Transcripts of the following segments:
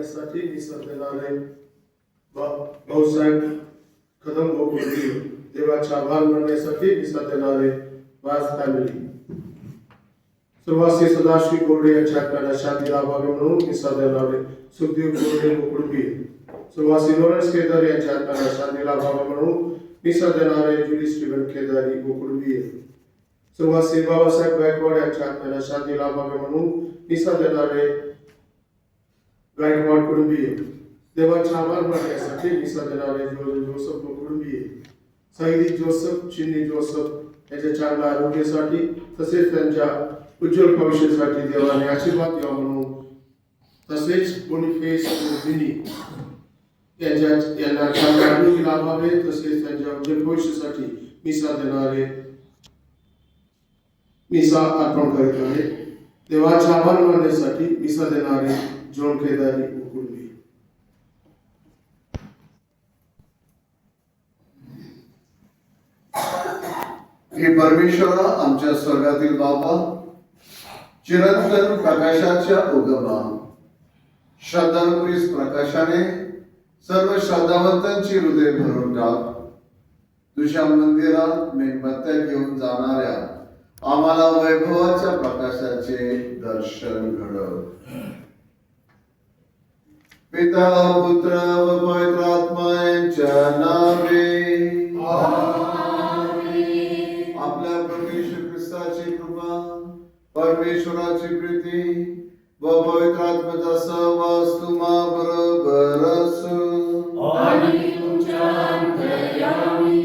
मांडण्यासाठी निसर्ग देणारे भाऊसाहेब कदम गोकुळी, देवाचा आभार मानण्यासाठी निसर्ग देणारे वाज फॅमिली, सुवासी सदाशिव गोडे यांच्या आत्म्याला शांती लाभावी म्हणून निसर्ग देणारे सुखदेव गोडे व कुटुंबीय, सुवासी लॉरेन्स केदारी यांच्या आत्म्याला शांती लाभावी म्हणून निसर्ग देणारे जुली स्टीवन केदारी व कुटुंबीय, सुवासी बाबासाहेब गायकवाड यांच्या आत्म्याला शांती लाभावी म्हणून निसर्ग देणारे गायकवाड कुटुंबीय, देवाचा आभार मानण्यासाठी निसर्ग देणारे जोसेफ व कुटुंबीय, सईदी जोसेफ, चिन्नी जोसेफ यांच्या चांगल्या आरोग्यासाठी तसेच त्यांच्या उज्ज्वल भविष्यासाठी देवाने आशीर्वाद द्यावा म्हणून, तसेच बोनिफेस विनी यांना चांगल्या आरोग्य लाभावे तसेच त्यांच्या उज्ज्वल भविष्यासाठी मिसा अर्पण करीत आहे. देवाचा आभार मानण्यासाठी मिसा देणारे जॉन केदारी व कुटुंबीय. हे परमेश्वरा आमच्या स्वर्गातील बाबा, चिरंतन प्रकाशाच्या उगमा श्रद्धानुपुरीस प्रकाशाने सर्व श्रद्धावंतांची हृदय भरून टाक. तुझ्या मंदिरात मेणबत्त्या घेऊन जाणाऱ्या आम्हाला वैभवाच्या प्रकाशाचे दर्शन घडव. पिता पुत्र व पवित्र आत्मा यांच्या नावे आपल्या प्रभू येशू ख्रिस्ताची कृपा, परमेश्वराची प्रीती व पवित्र आत्म्याचा सहवास तुम्हा बरोबर असो आणि तुमच्या अंतर्यामी.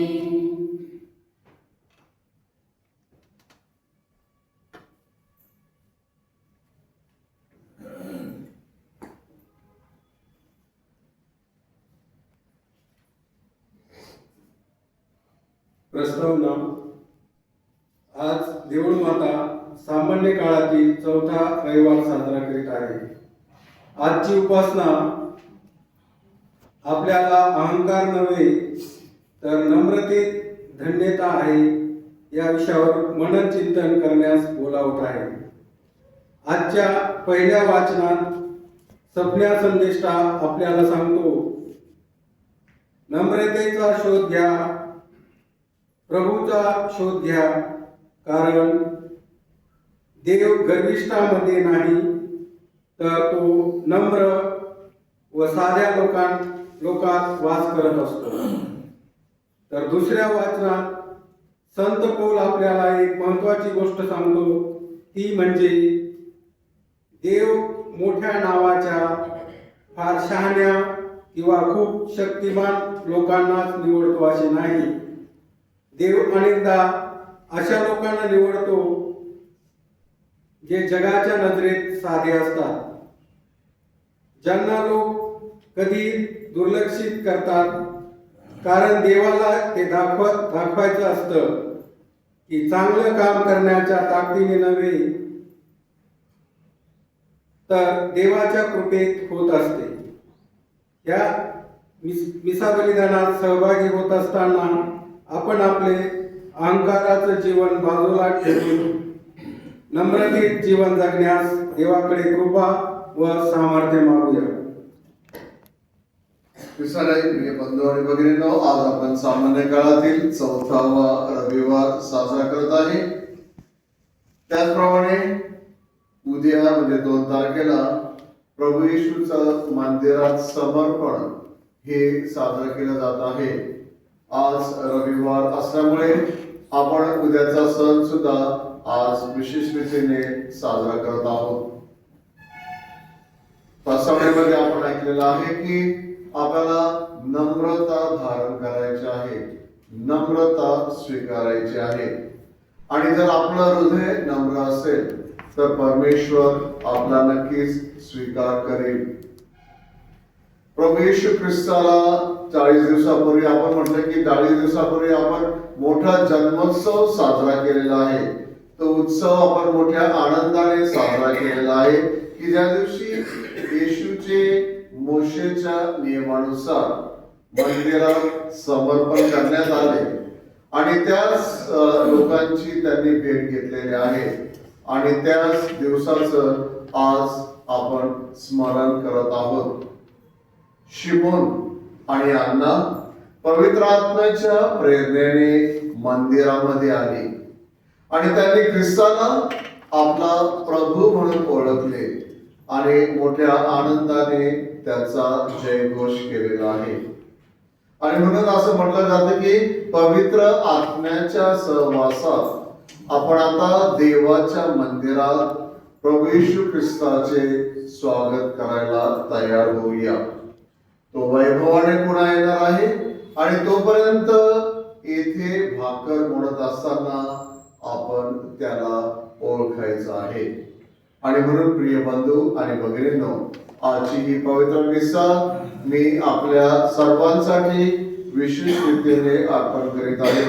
प्रस्तावना. आज देऊळ माता सामान्य काळातील चौथा रविवार साजरा करीत आहे. आजची उपासना आपल्याला अहंकार नव्हे तर नम्रतेत धन्यता आहे या विषयावर मनन चिंतन करण्यास बोलावत आहे. आजच्या पहिल्या वाचनात सपन्या संदेष्टा आपल्याला सांगतो, नम्रतेचा शोध घ्या, प्रभूचा शोध घ्या, कारण देव गर्विष्ठामध्ये नाही तर तो नम्र व साध्या लोकात वास करत असतो. तर दुसऱ्या वाचनात संत पौल आपल्याला एक महत्वाची गोष्ट सांगतो, ती म्हणजे देव मोठ्या नावाच्या फार शहाण्या किंवा खूप शक्तिमान लोकांनाच निवडतो असे नाही. देव अनेकदा अशा लोकांना निवडतो जे जगाच्या नजरेत साधे असतात, ज्यांना लोक कधी दुर्लक्षित करतात, कारण देवाला ते दाखवायचं असतं की चांगलं काम करण्याच्या ताकदीने नव्हे तर देवाच्या कृपेत होत असते. या मिसा बलिदानात सहभागी होत असताना आपण आपले अहंकाराचं जीवन बाजूला ठेवून नम्रतेत जीवन जगण्यास देवाकडे कृपा व सामर्थ्य मागूया. प्रिय बंधू आणि भगिनींनो, आज आपण सामान्य काळातील चौथावा रविवार साजरा करत आहे. त्याचप्रमाणे उद्या म्हणजे 2 तारखेला प्रभू येशूचं मंदिरात समर्पण हे साजरं केलं जात आहे. आज रविवार असल्यामुळे आपण उद्याचा सण सुद्धा आज विशेष रीतीने साजरा करत आहोत. प्रस्तावनेमध्ये आपण ऐकलेलं आहे की आपल्याला नम्रता धारण करायची आहे, नम्रता स्वीकारायची आहे. आणि जर आपलं हृदय नम्र असेल तर परमेश्वर आपला नक्कीच स्वीकार करेल. प्रभू येशू ख्रिस्ताला 40 दिवसापूर्वी आपण म्हटलं की 40 दिवसापूर्वी आपण मोठा जन्मोत्सव साजरा केलेला आहे. तो उत्सव आपण मोठ्या आनंदाने साजरा केलेला आहे की ज्या दिवशी येशूचे मोशेच्या नियमानुसार मंदिरात समर्पण करण्यात आले आणि त्याच लोकांची त्यांनी भेट घेतलेली आहे आणि त्याच दिवसाचं आज आपण स्मरण करत आहोत. शिमोन आणि अण्णा पवित्र आत्म्याच्या प्रेरणेने मंदिरामध्ये आली आणि त्यांनी ख्रिस्ताला आपला प्रभू म्हणून ओळखले आणि मोठ्या आनंदाने त्याचा जयघोष केलेला आहे. आणि म्हणून असं म्हटलं जातं की पवित्र आत्म्याच्या सहवासात आपण आता देवाच्या मंदिरात प्रभू येशू ख्रिस्ताचे स्वागत करायला तयार होऊया. तो वैभवाने पुन्हा येणार आहे आणि तोपर्यंत येथे भाकर मोडत असताना आपण त्याला ओळखायचं आहे. आणि म्हणून प्रिय बंधू आणि भगिनींनो, आजची ही पवित्र मिसा मी आपल्या सर्वांसाठी विशेष रीतीने अर्पण करीत आहे.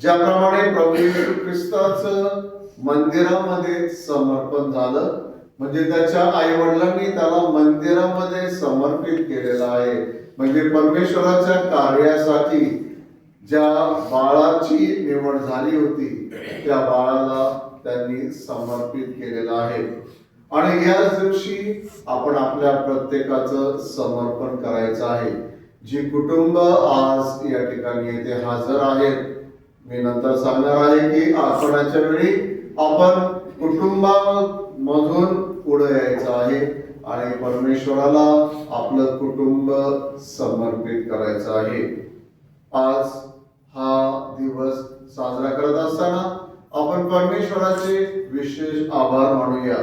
ज्याप्रमाणे प्रभू येशू ख्रिस्ताचं मंदिरामध्ये समर्पण झालं, म्हणजे त्याच्या आई वडिलांनी त्याला मंदिरामध्ये समर्पित केलेलं आहे. म्हणजे परमेश्वराच्या कार्यासाठी ज्या बाळाची निवड झाली होती त्या बाळाला त्यांनी समर्पित केलेलं आहे. आणि याच दिवशी आपण आपल्या प्रत्येकाचं समर्पण करायचं आहे. जी कुटुंब आज या ठिकाणी येथे हजर आहेत, मी नंतर सांगणार आहे की अर्पणाच्या वेळी आपण कुटुंबामधून पुढे यायचं आहे आणि परमेश्वराला आपलं कुटुंब समर्पित करायचं आहे. आज हा दिवस साजरा करत असताना आपण परमेश्वराचे विशेष आभार मानूया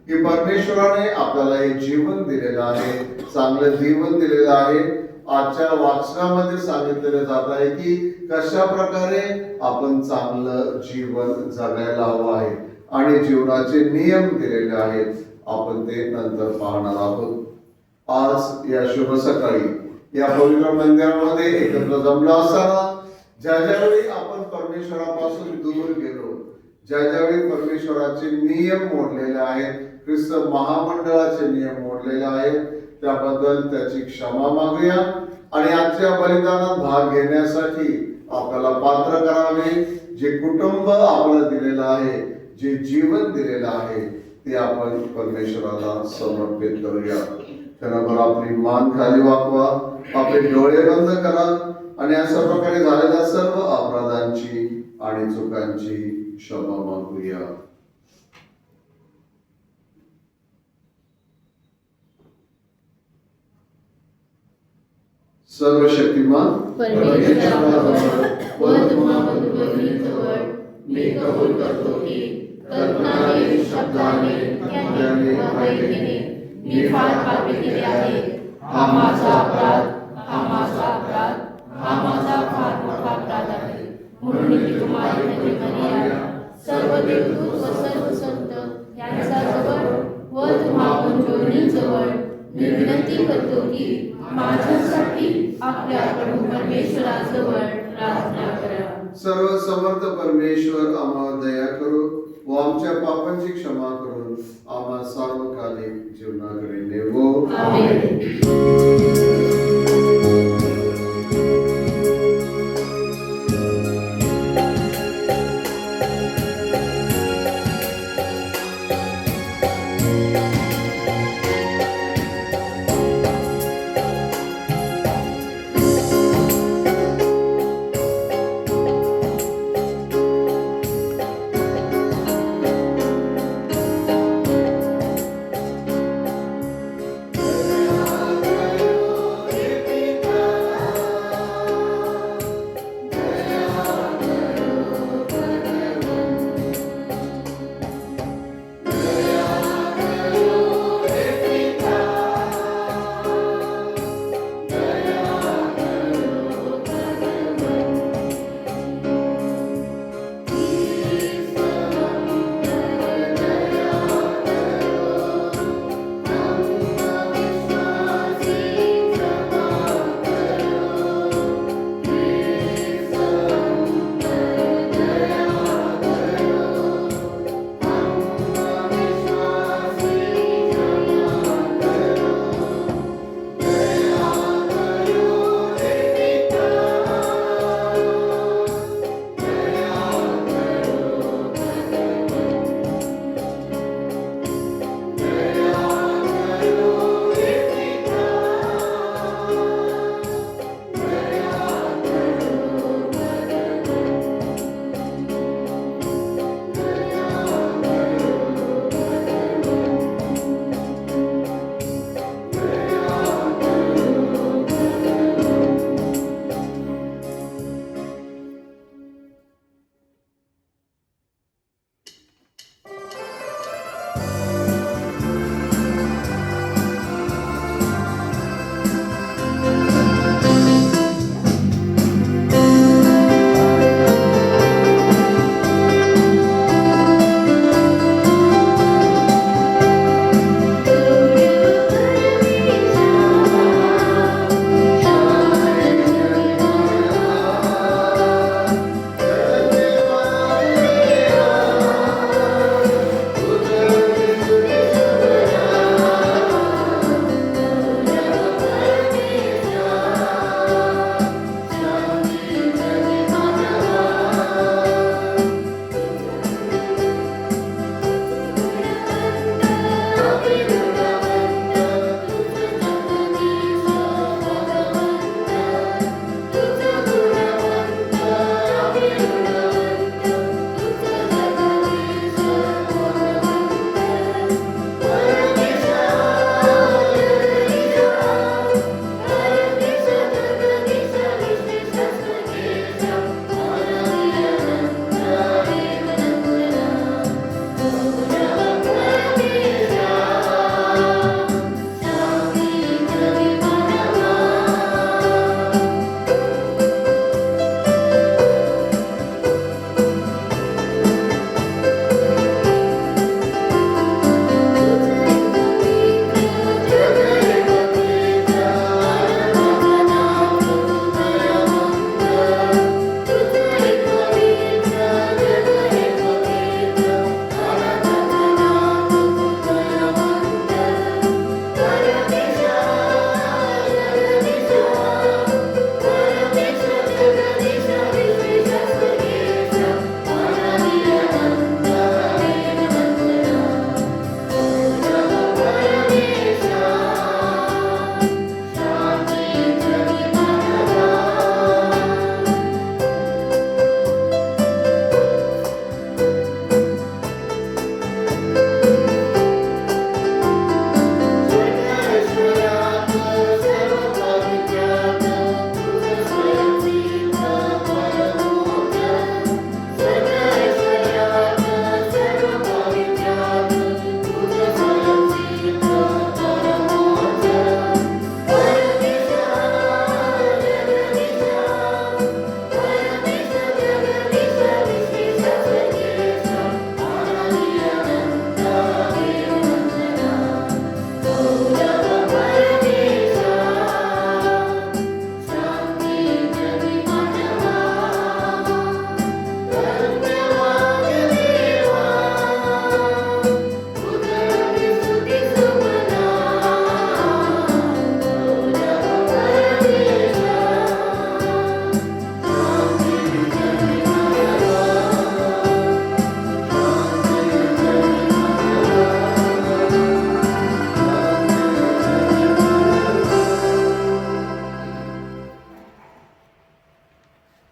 की परमेश्वराने आपल्याला हे जीवन दिलेलं आहे, चांगलं जीवन दिलेलं आहे. आजच्या वाचनामध्ये सांगितलेलं जात आहे की कशा प्रकारे आपण चांगलं जीवन जगायला हवं आहे आणि जीवनाचे नियम दिलेले आहेत. आपण ते नंतर पाहणार आहोत. आज या शुभ सकाळी या पवित्र मंदिरामध्ये एकत्र जमलो असताना ज्यावेळी आपण परमेश्वरापासून दूर गेलो, ज्यावेळी परमेश्वराचे नियम मोडलेले आहेत, ख्रिस्त महामंडळाचे नियम मोडलेले आहेत, त्याबद्दल त्याची क्षमा मागूया आणि आजच्या बलिदानात भाग घेण्यासाठी आपल्याला पात्र करावे. जे कुटुंब आपल्याला दिलेलं आहे, जे जीवन दिलेलं आहे, ते आपण परमेश्वराला समर्पित करूया. क्षणभर आपली मान खाली वाकवा, आपले डोळे बंद करा आणि अशा प्रकारे झालेल्या सर्व अपराधांची आणि चुकांची क्षमा मागूया. सर्वशक्तिमान परमेश्वराजवळ व तुम्हा बंधुभगिनींजवळ मी कबूल करतो की कल्पनाने, शब्दाने, ज्ञानाने व ऐकीने मी फार पापे केले आहे. हा माझा अपराध, हा माझा अपराध, हा माझा फार मोठा अपराध आहे. म्हणून मी तुम्हाला नजरेमध्ये सर्व देवदूत व सर्व संत यांच्याजवळ व तुम्हा बंधुभगिनींजवळ मी विनंती करतो की माझ्यासाठी आपल्या प्रभू परमेश्वराजवळ प्रार्थना करा. सर्व समर्थ परमेश्वर आम्हाला दया करो व आमच्या पापांची क्षमा करून आम्हा सार्वकालिक जीवनाकडे नेवो. आमेन.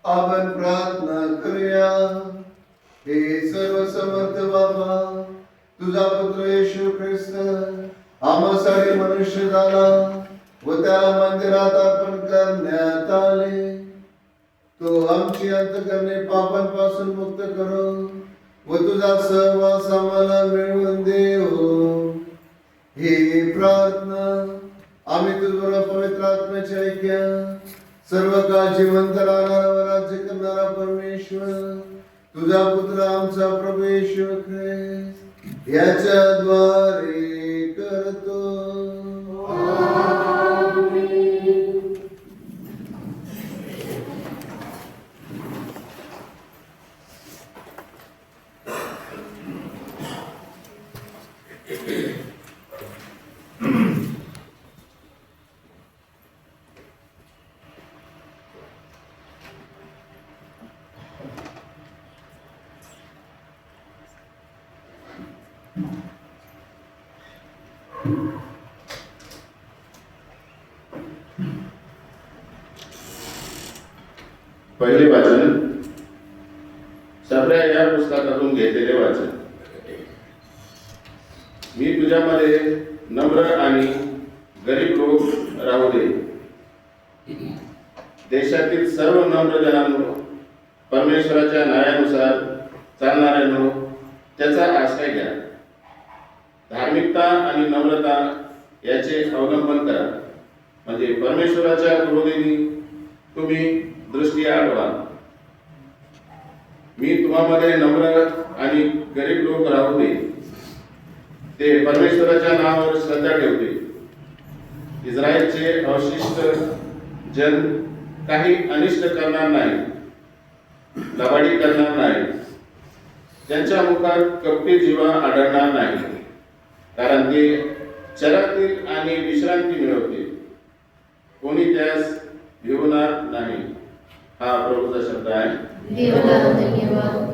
आपण प्रार्थना करूया. हे सर्व समर्थ बाबा, तुझा पुत्र येशू ख्रिस्त आम्हासाठी मनुष्य झाला व त्याला मंदिरात अर्पण करण्यात आले. तो आमची अंतःकरणे पापांपासून मुक्त करो व तुझा सहवास आम्हाला मिळवून देव. ही प्रार्थना आम्ही तुझ्या पवित्र आत्म्याच्या ऐक्या सर्व काळ जिवंत राहणारा व राज्य करणारा परमेश्वर तुझा पुत्र आमचा प्रभू येशू ख्रिस्त याच्याद्वारे करतो. पहिले वाचन सगळ्या या पुस्तकातून घेतलेले वाचन. मी तुझ्यामध्ये नम्र आणि गरीब लोक राहू दे. देशातील सर्व नम्र जनांनो, परमेश्वराच्या न्यायानुसार चालणाऱ्यांनो त्याचा आश्रय घ्या. धार्मिकता आणि नम्रता याचे अवलंबन करा, म्हणजे परमेश्वराच्या क्रोधीने तुम्ही दृष्टी आठवा. मी तुम्हामध्ये नम्र आणि गरीब लोक राहू दे. ते परमेश्वराच्या नावावर श्रद्धा ठेवते. इस्रायलचे अवशिष्ट जन काही अनिष्ट करणार नाही, लबाडी करणार नाही, त्यांच्या मुखात कपटी जीवा आढळणार नाही, कारण ते चरातील आणि विश्रांती मिळवते. कोणी त्यास भिवणार नाही. हा प्रभूचा शब्द आहे. देवाला धन्यवाद.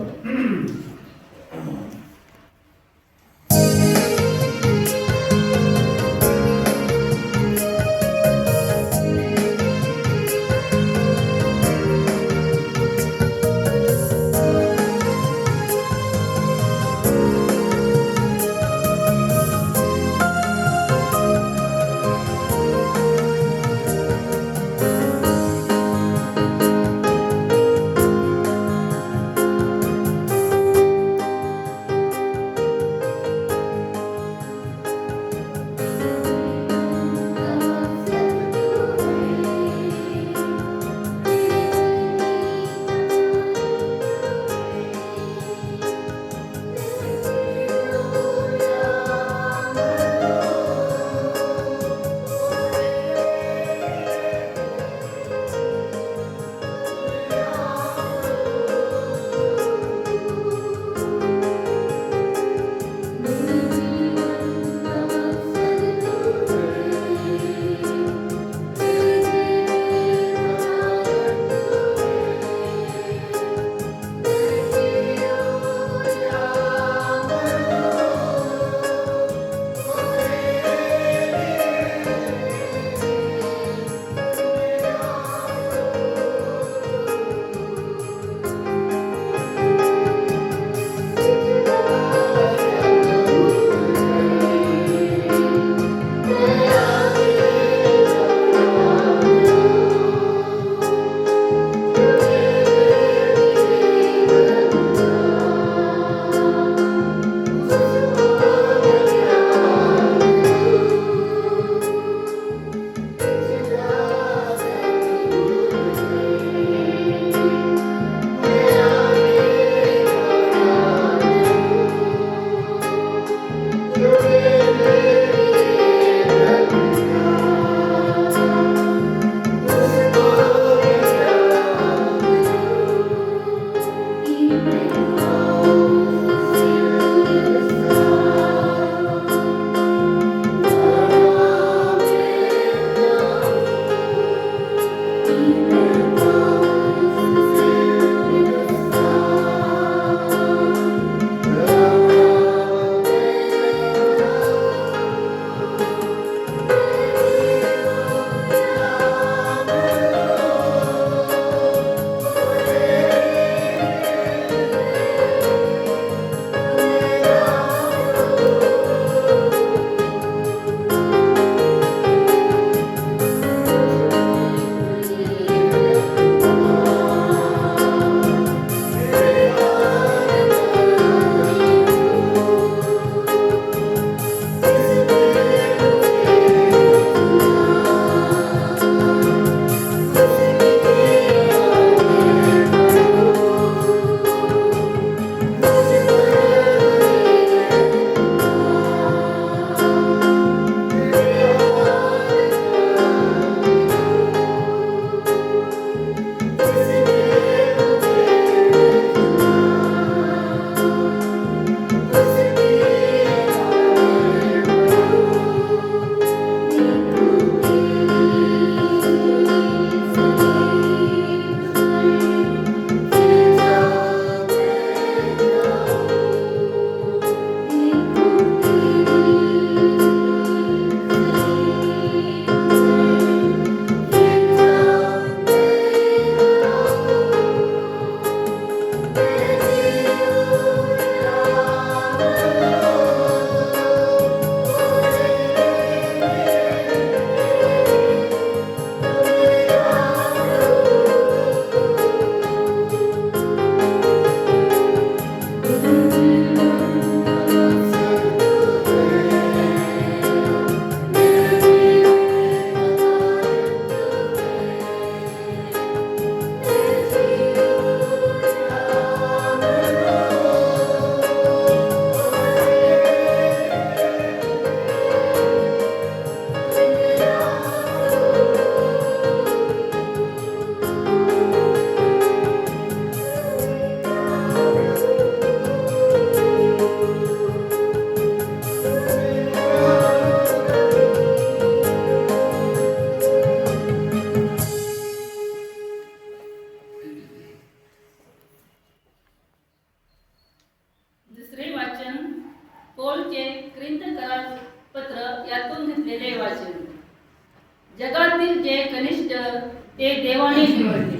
निवडले.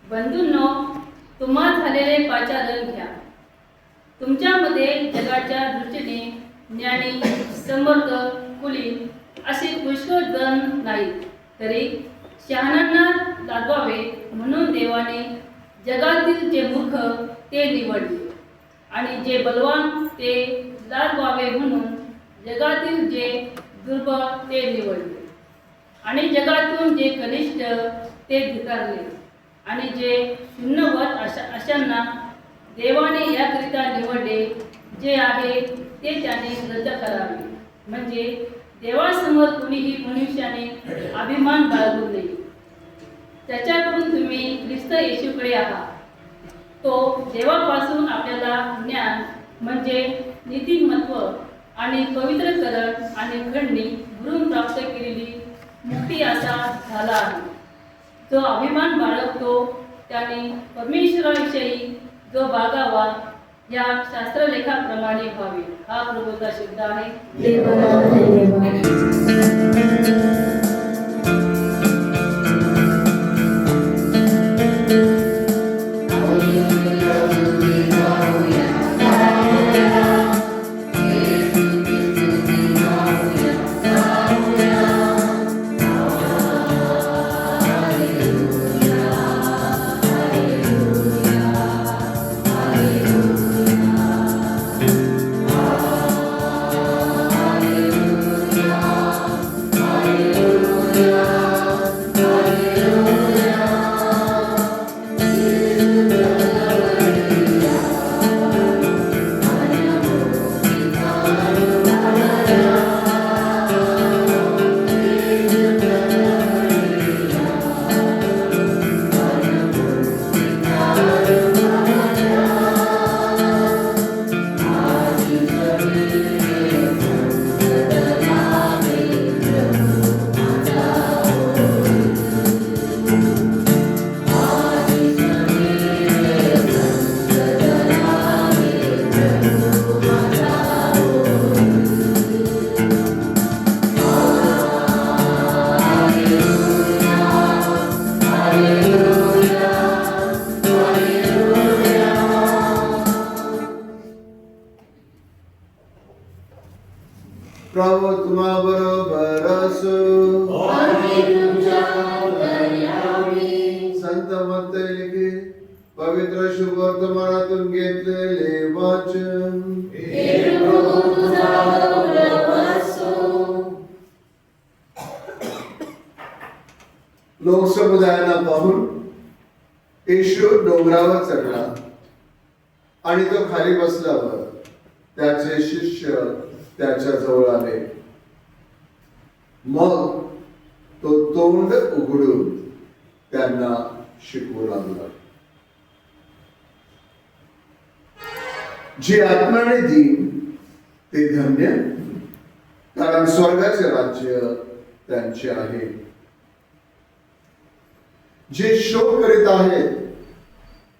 बंधूंनो, तुम्हा झालेले पाचारण घ्या. तुमच्यामध्ये जगाच्या दृष्टीने ज्ञानी, समर्थ, कुलीन असे पुष्कळ जण नाहीत, तरी शहाण्यांना लाजवावे म्हणून देवाने जगातील जे मूर्ख ते निवडले, आणि जे बलवान ते लाजवावे म्हणून जगातील जे दुर्बळ ते निवडले, आणि जगातून जे कनिष्ठ ते धिक्कारले, आणि जे शून्यवत अशांना देवाने याकरिता निवडले, जे आहे ते त्याने रद्द करावे, म्हणजे देवासमोर कुणीही मनुष्याने अभिमान बाळगू नये. त्याच्याकडून तुम्ही ख्रिस्त येशूकडे आहात. तो देवापासून आपल्याला ज्ञान म्हणजे नीतिमत्व आणि पवित्रकरण आणि खंडणी भरून प्राप्त केलेली मुक्ती असा झाला आहे. जो अभिमान बाळगतो त्याने परमेश्वराविषयी जो बागावा या शास्त्रलेखाप्रमाणे व्हावे. हा प्रभूचा शब्द आहे. देवाला धन्यवाद. प्रभु तुम्हा बरोबर असो. संत मत्तई लिखित पवित्र शुभ वर्तमानातून घेतलेले वाचन. लोकसमुदायांना पाहून येशू डोंगरावर चढला आणि तो खाली बसल्यावर त्याचे शिष्य त्याच्या जवळ आले. मग तो तोंड उघडून त्यांना शिकवू लागला. जे आत्म्याने दीन ते धन्य, कारण स्वर्गाचे राज्य त्यांचे आहे. जे शोक करीत आहेत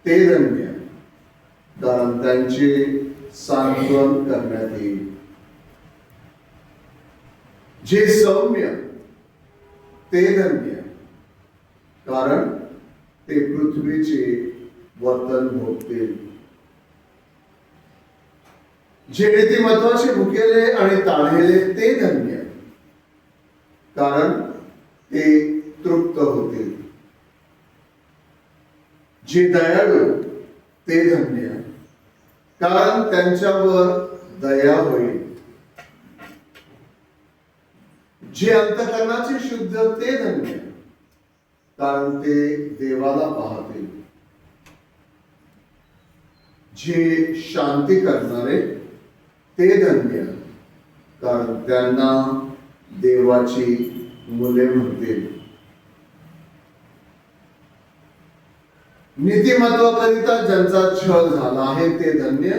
ते धन्य, कारण त्यांचे सांत्वन करण्यात येईल. जे सौम्य ते धन्य, कारण ते पृथ्वीचे वर्तन भोगतील. जे नीतिमत्वाचे भुकेले आणि ताणलेले ते धन्य, कारण ते तृप्त होतील. जे दयाळू ते धन्य, कारण त्यांच्यावर दया होईल. जे अंतःकरणाचे शुद्ध ते धन्य, कारण ते देवाला पाहतील. जे शांती करणारे ते धन्य, कारण त्यांना देवाची मुले म्हणतील. नीतिमत्वाकरिता ज्यांचा छळ झाला आहे ते धन्य,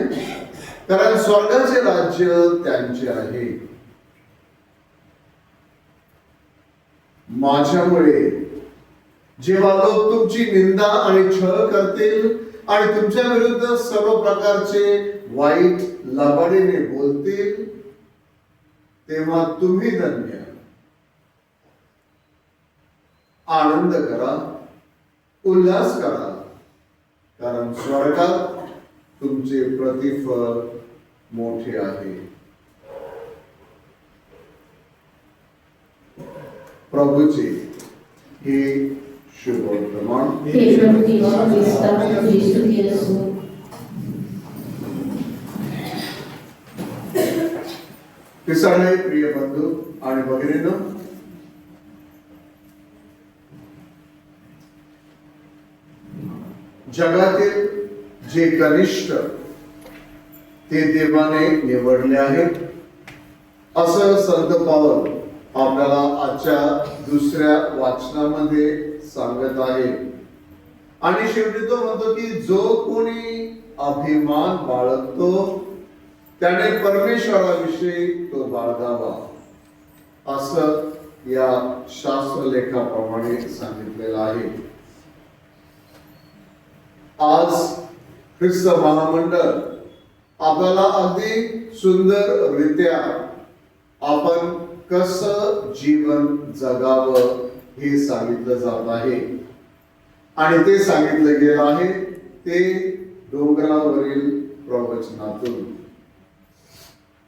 कारण स्वर्गाचे राज्य त्यांचे आहे. माझ्यामुळे जेव्हा लोक तुमची निंदा आणि छळ करतील आणि तुमच्या विरुद्ध सर्व प्रकारचे वाईट लबाडीने बोलतील, तेव्हा तुम्ही धन्य. आनंद करा उल्हास करा, कारण स्वर्गात तुमचे प्रतिफळ मोठे आहे. प्रभूचे हे शुभवर्तमान. हे प्रभु यीशु ख्रिस्ता तुझी स्तुती असो. पिसाळे प्रिय बंधू आणि भगिनींनो, जगातील जे कनिष्ठ ते देवाने निवडले आहेत असं संत पाऊल आपल्याला आजच्या दुसऱ्या वाचनामध्ये सांगत आहे. आणि शेवटी तो म्हणतो की जो कोणी अभिमान बाळगतो त्याने परमेश्वराविषयी तो बाळगावा, असं या शास्त्रलेखाप्रमाणे सांगितलेलं आहे. आज ख्रिस्त महामंडळ आपल्याला अगदी सुंदररित्या आपण कसं जीवन जगावं हे सांगितलं जात आहे. आणि ते सांगितलं गेलं आहे ते डोंगरावरील प्रवचनातून.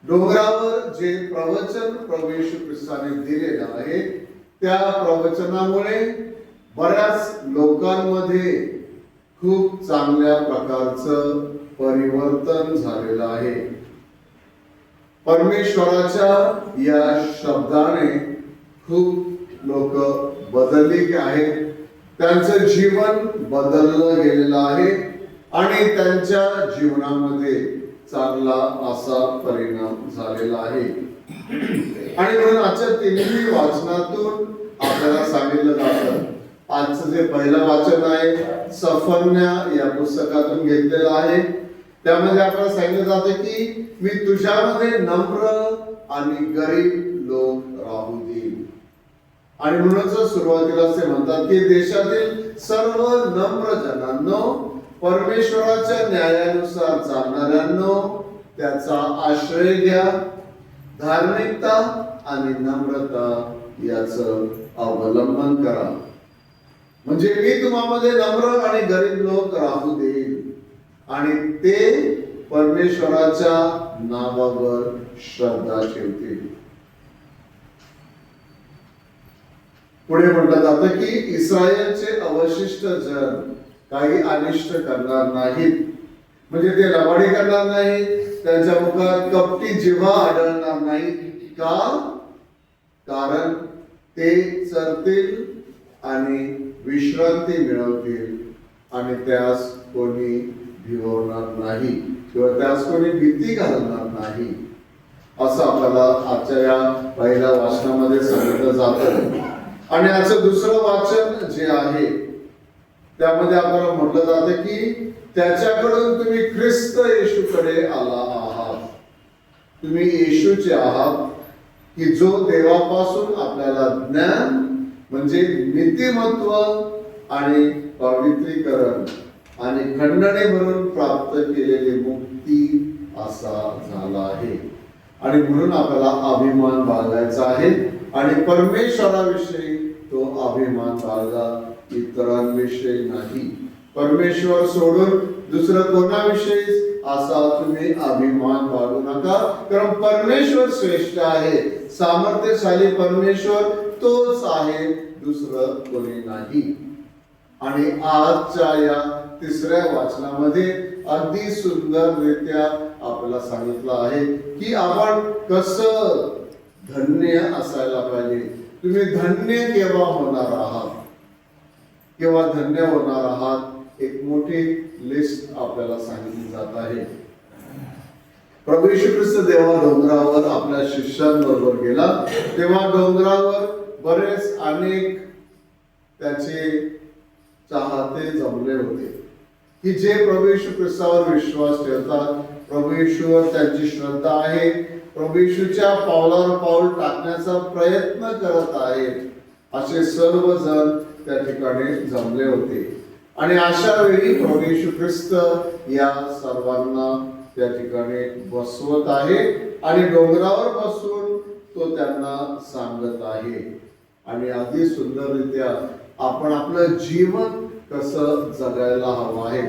डोंगरावर जे प्रवचन प्रभू येशू ख्रिस्ताने दिलेलं आहे त्या प्रवचनामुळे बऱ्याच लोकांमध्ये खूप चांगल्या प्रकारचं परिवर्तन झालेलं आहे. परमेश्वराच्या या शब्दाने खूप लोक बदलले आहेत, त्यांचं जीवन बदललं गेलेलं आहे आणि त्यांच्या जीवनामध्ये चांगला असा परिणाम झालेला आहे. आणि म्हणून आजच्या तिन्ही वाचनातून आपल्याला सांगितलं जातं. आजचं जे पहिलं वाचन आहे सफन्या या पुस्तकातून घेतलेलं आहे. त्यामध्ये आपल्याला सांगितलं जातं की मी तुझ्यामध्ये नम्र आणि गरीब लोक राहू देईन. आणि म्हणूनच सुरुवातीला ते म्हणतात की देशातील सर्व नम्र जनांनो, परमेश्वराच्या न्यायानुसार चालणाऱ्यांनो त्याचा आश्रय घ्या. धार्मिकता आणि नम्रता याचं अवलंबन करा. म्हणजे मी तुम्हामध्ये नम्र आणि गरीब लोक राहू देईल आणि ते परमेश्वराच्या नावावर श्रद्धा ठेवतील. पुढे म्हटलं जातं की इस्रायलचे अवशिष्ट जन काही अनिष्ट करणार नाहीत. म्हणजे ते लबाडी करणार नाही, त्यांच्या मुखात कपटी जिव्हा आढळणार नाही. का? कारण ते चरतील आणि विश्रांती मिळवतील आणि त्यास कोणी भिवणार नाही किंवा त्यास कोणी भीती घालणार नाही, असं आपल्याला आजच्या या पहिल्या वाचनामध्ये सांगितलं जातं. आणि आजचं दुसरं वाचन जे आहे त्यामध्ये आपल्याला म्हटलं जातं की त्याच्याकडून तुम्ही ख्रिस्त येशूकडे आला आहात. तुम्ही येशूचे आहात की जो देवापासून आपल्याला ज्ञान म्हणजे नीतिमत्व आणि पवित्रीकरण आणि खंडने भरून प्राप्त केलेली मुक्ती असा झाला आहे. आणि म्हणून आपल्याला अभिमान बाळगायचा आहे आणि परमेश्वराविषयी तो अभिमान बाळगा, इतरांविषयी नाही. परमेश्वर सोडून दुसरं कोणाविषयी असा तुम्ही अभिमान बाळगू नका, कारण परमेश्वर श्रेष्ठ आहे. सामर्थ्यशाली परमेश्वर तोच आहे, दुसरं कोणी नाही. आणि आजच्या या तिसऱ्या वाचनामध्ये अगदी सुंदररित्या आपल्याला सांगितलं आहे की आपण कसं धन्य असायला पाहिजे. तुम्ही धन्य केव्हा होणार आहात, केव्हा धन्य होणार आहात, एक मोठी लिस्ट आपल्याला सांगितली जात आहे. प्रभू येशू ख्रिस्त जेव्हा डोंगरावर आपल्या शिष्यांबरोबर गेला तेव्हा डोंगरावर बरेच अनेक त्याचे चाहते जमले होते की जे प्रभू येशू ख्रिस्तावर विश्वास ठेवतात, प्रभू येशूवर त्यांची श्रद्धा आहे, प्रभू येशूच्या पावलावर पाऊल टाकण्याचा प्रयत्न करत आहेत, असे सर्वजण त्या ठिकाणी जमले होते. आणि अशा वेळी प्रभू येशू ख्रिस्त या सर्वांना त्या ठिकाणी बसवत आहे आणि डोंगरावर बसून तो त्यांना सांगत आहे. आणि अगदी सुंदररित्या आपण आपलं जीवन कसं जगायला हवं आहे.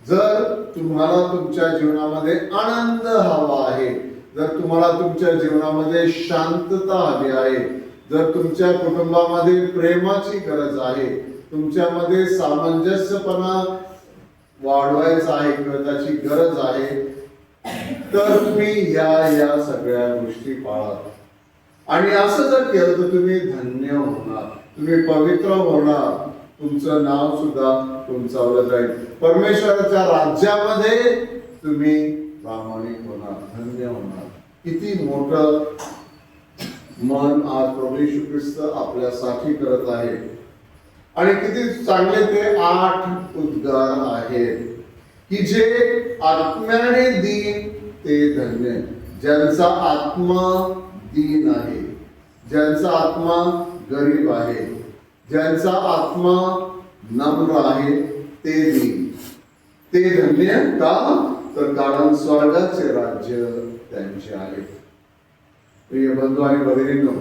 जर तुम्हाला तुमच्या जीवनामध्ये आनंद हवा आहे, जर तुम्हाला तुमच्या जीवनामध्ये शांतता हवी आहे, जर तुमच्या कुटुंबामध्ये प्रेमाची गरज आहे, तुमच्यामध्ये सामंजस्यपणा वाढवायचा आहे किंवा त्याची गरज आहे, तर तुम्ही या सगळ्या गोष्टी पाळा. आणि असं जर केलं तर तुम्ही धन्य होणार, तुम्ही पवित्र होणार, तुमचं नाव सुद्धा उंचावलं जाईल. परमेश्वराच्या राज्यामध्ये तुम्ही प्रामाणिक होणार, धन्य होणार. किती मोठं मन आज प्रभू येशू ख्रिस्त आपल्यासाठी करत आहे. आणि किती चांगले ते 8 उद्गार आहेत की जे आत्म्याने दीन ते धन्य, ज्यांचा आत्मा दीन आहे, ज्यांचा आत्मा गरीब आहे, ज्यांचा आत्मा नम्र आहे, ते दीन, ते धन्य. का तर कारण स्वर्गाचे राज्य त्यांचे आहे. प्रिय बंधू आणि भगिनींनो,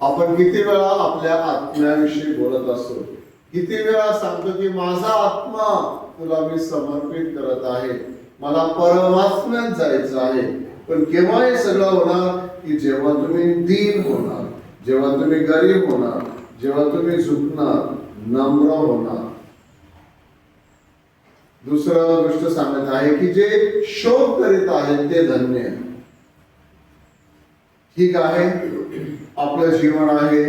आपण किती वेळा आपल्या आत्म्याविषयी बोलत असतो, किती वेळा सांगतो की माझा आत्मा तुला मी समर्पित करत आहे, मला परमात्म्यात जायचं आहे. पण केव्हा हे सगळं होणार की जेव्हा तुम्ही दीन होणार, जेव्हा तुम्ही गरीब होणार, जेव्हा तुम्ही झुकणार, नम्र होणार. दुसरं गोष्ट सांगत आहे की जे शोक करीत आहेत ते धन्य. ठीक आहे, आपलं जीवन आहे,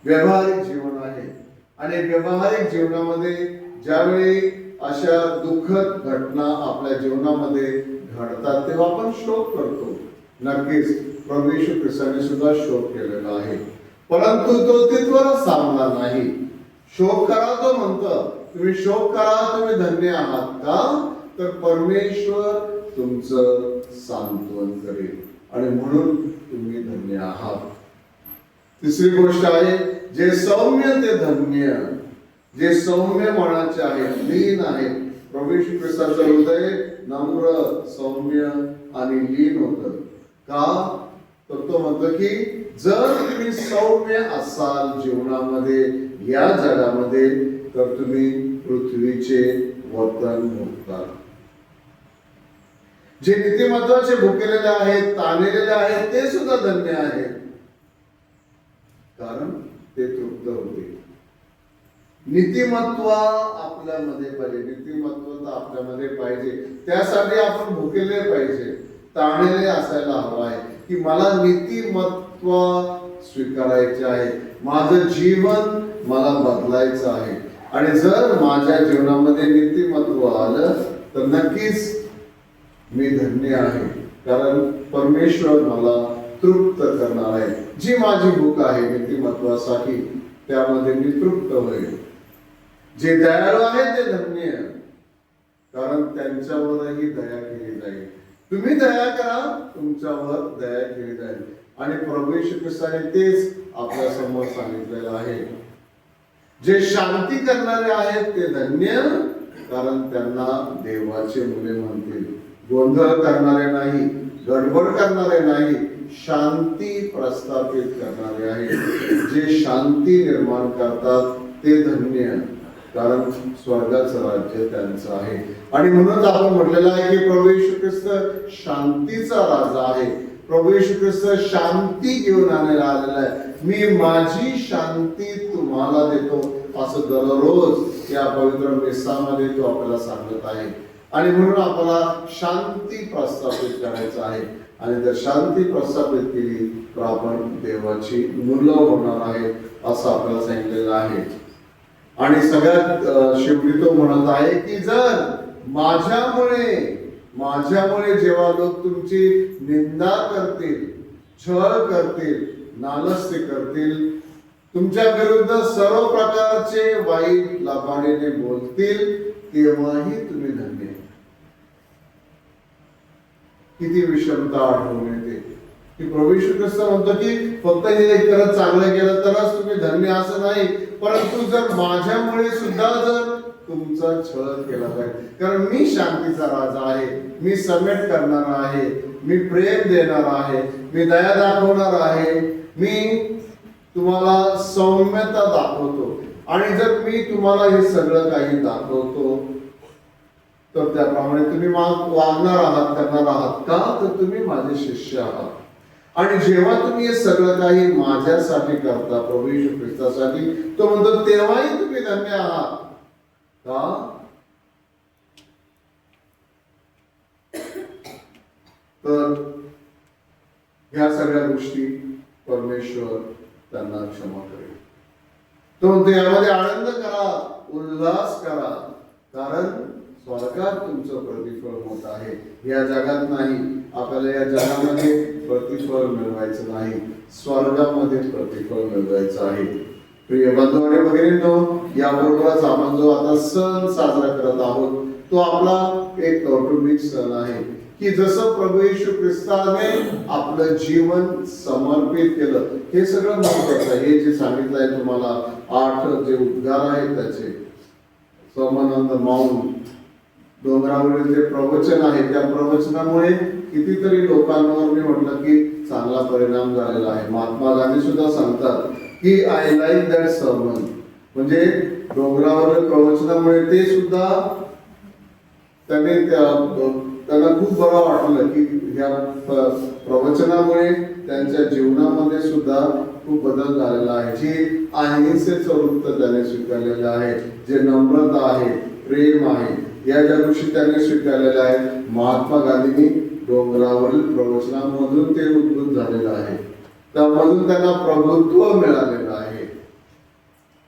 व्यावहारिक जीवन आहे, आणि व्यावहारिक जीवनामध्ये ज्यावेळी अशा दुःखद घटना आपल्या जीवनामध्ये घडतात तेव्हा आपण शोक करतो. नक्कीच प्रभू येशू ख्रिस्ताने सुद्धा शोक केलेला आहे, परंतु तो तिथवरच थांबला नाही. शोक करा, तो म्हणतो तुम्ही शोक करा, तुम्ही धन्य आहात. का तर परमेश्वर तुमचं सांत्वन करेल आणि म्हणून तुम्ही धन्य आहात. तिसरी गोष्ट आहे जे सौम्य ते धन्य, जे सौम्य मनाचे आहेत, लीन आहेत. प्रभू येशू ख्रिस्ताचं हृदय नम्र, सौम्य आणि लीन होतं. का तर तो म्हणतो की जर तुम्ही सौम्य असाल जीवनामध्ये, या जगामध्ये, तर तुम्ही पृथ्वीचे वतन भोगता. जे नीतिमत्वाचे भुकेलेले आहेत, ताणलेले आहेत, ते सुद्धा धन्य आहेत, कारण ते तृप्त होते. नीतिमत्व आपल्यामध्ये पाहिजे, नीतिमत्व तर आपल्यामध्ये पाहिजे. त्यासाठी आपण भुकेले पाहिजे, ताणलेले असायला हवं आहे की मला नीतिमत्व स्वीकारायचे आहे, माझं जीवन मला बदलायचं आहे. आणि जर माझ्या जीवनामध्ये नीतिमत्व आलं तर नक्कीच मी धन्य आहे, कारण परमेश्वर मला तृप्त करणार आहे. जी माझी भूक आहे नीतिमत्वासाठी, त्यामध्ये मी तृप्त होईल. जे दयाळू आहे ते धन्य, कारण त्यांच्यावरही दया केली जाईल. तुम्ही दया करा, तुमच्यावर दया केली जाईल. आणि प्रभू येशू ख्रिस्ताने तेच आपल्या समोर सांगितलेलं आहे. जे शांती करणारे आहेत ते धन्य, कारण त्यांना देवाचे मुले म्हणतील. गोंधळ करणारे नाही, गडबड करणारे नाही, शांती प्रस्थापित करणारे आहेत. जे शांती निर्माण करतात ते धन्य, कारण स्वर्गाचं राज्य त्यांचं आहे. आणि म्हणून आपण म्हटलेलं आहे की प्रभू येशू ख्रिस्त शांतीचा राजा आहे. प्रभू येशू ख्रिस्त शांती घेऊन आलेला आहे. मी माझी शांती तुम्हाला देतो, असं दररोज या पवित्र मेसामध्ये तो आपल्याला सांगत आहे. आणि म्हणून आपल्याला शांती प्रस्थापित करायचं आहे. आणि जर शांती प्रस्थापित केली तर आपण देवाची मुलं होणार आहे, असं आपल्याला सांगितलेलं आहे. आणि सगळ्यात शेवटी तो म्हणत आहे की जर माझ्यामुळे जेव्हा लोक तुमची निंदा करतील, छळ करतील, नालस्ती करतील, तुमच्या विरुद्ध सर्व प्रकारचे वाईट लबाडीने बोलतील, तेव्हाही तुम्ही धन्य. किती विषमता आढळून येते की प्रभू येशू ख्रिस्त म्हणतो की फक्त हे करत चांगलं केलं तरच तुम्ही धन्य, असं नाही. परंतु जर माझ्यामुळे सुद्धा जर तुमचा छळ केला पाहिजे, कारण मी शांतीचा राजा आहे, मी समेट करणार आहे, मी प्रेम देणार आहे, मी दया दाखवणार आहे, मी तुम्हाला सौम्यता दाखवतो. आणि जर मी तुम्हाला हे सगळं काही दाखवतो तर त्याप्रमाणे तुम्ही वागणार आहात, करणार आहात का? तर तुम्ही माझे शिष्य आहात. आणि जेव्हा तुम्ही हे सगळं काही माझ्यासाठी करता, प्रभू येशू ख्रिस्तासाठी, तो म्हणतो तेव्हाही तुम्ही धन्य आहात का? तर ह्या सगळ्या गोष्टी परमेश्वर त्यांना क्षमा करेल. तो म्हणतो यामध्ये आनंद करा, उल्हास करा, कारण स्वर्गात तुमचं प्रतिफळ मोठं आहे. या जगात नाही. आपल्याला या जगामध्ये प्रतिफळ मिळवायचं नाही, स्वर्गामध्ये प्रतिफळ मिळवायचं आहे. प्रिय बंधू आणि भगिनींनो, याबरोबरच आपण जो आता सण साजरा करत आहोत तो आपला एक कौटुंबिक सण आहे की जसं प्रभू येशू ख्रिस्ताने आपलं जीवन समर्पित केलं. हे सगळं महत्वाचं आहे. हे जे सांगितलंय तुम्हाला 8 जे उद्गार आहेत त्याचे, सर्मन ऑन द माउंट, डोंगरावरील जे प्रवचन आहे त्या प्रवचनामुळे कितीतरी लोकांवर मी म्हटलं की चांगला परिणाम झालेला आहे. महात्मा गांधी सुद्धा सांगतात की आय लाईक दॅट सर्मन. म्हणजे डोंगरावरील प्रवचनामुळे ते सुद्धा त्यांना खूप बरं वाटलं की ह्या प्रवचनामुळे त्यांच्या जीवनामध्ये सुद्धा खूप बदल झालेला आहे. जी अहिंसेचं वृत्त त्याने स्वीकारलेलं आहे, जे नम्रता आहे, प्रेम आहे, या ज्या गोष्टी त्यांनी स्वीकारलेल्या आहेत, महात्मा गांधींनी डोंगरावरील प्रवचनामधून ते उद्भूत झालेलं आहे. त्यामधून त्यांना प्रभुत्व मिळालेलं आहे.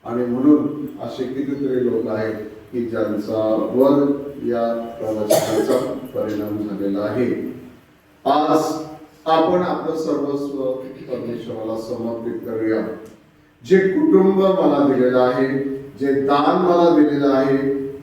आणि म्हणून असे कितीतरी लोक आहेत की ज्यांच्यावर या प्रवचनाचा परिणाम झालेला आहे. आज आपण आपलं सर्वस्व परमेश्वराला समर्पित करूया. जे कुटुंब मला दिलेलं आहे, जे दान मला दिलेलं आहे,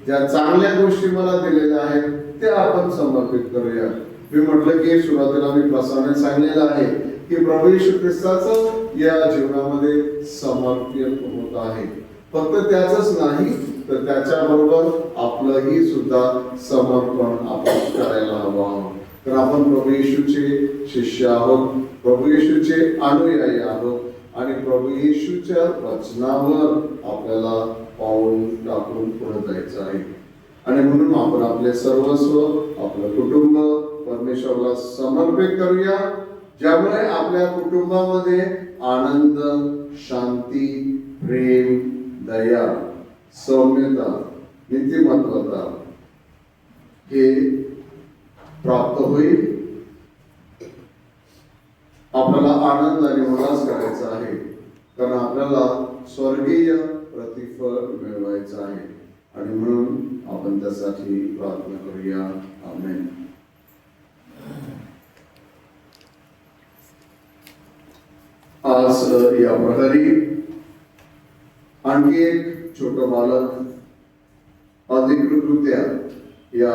ज्या चांगल्या गोष्टी मला दिलेल्या आहेत ते आपण समर्पित करूया. मी म्हटलं की सुरुवातीला मी प्रसारणे सांगलेलं आहे की प्रभू येशू ख्रिस्ताचं या जीवनामध्ये समर्पण होत आहे. फक्त त्याचंच नाही तर त्याच्याबरोबर आपलंही सुद्धा समर्पण आपण करायला हवं. तर आपण प्रभू येशूचे शिष्य आहोत, प्रभू येशूचे अनुयायी आहोत आणि प्रभू येशूच्या वचनावर आपल्याला पाऊल टाकून पुढे जायचं आहे. आणि म्हणून आपण आपले सर्वस्व, आपलं कुटुंब परमेश्वराला समर्पित करूया, ज्यामुळे आपल्या कुटुंबामध्ये आनंद, शांती, प्रेम, दया, सौम्यता, नीतिमत्वता हे प्राप्त होईल. आपल्याला आनंद आणि उल्हास करायचा आहे, कारण आपल्याला स्वर्गीय प्रतिफळ मिळवायचं आहे. आणि म्हणून आपण त्यासाठी प्रार्थना करूया. आमेन. आज या प्रकारे आणखी एक छोट बालक अधिकृतरित्या या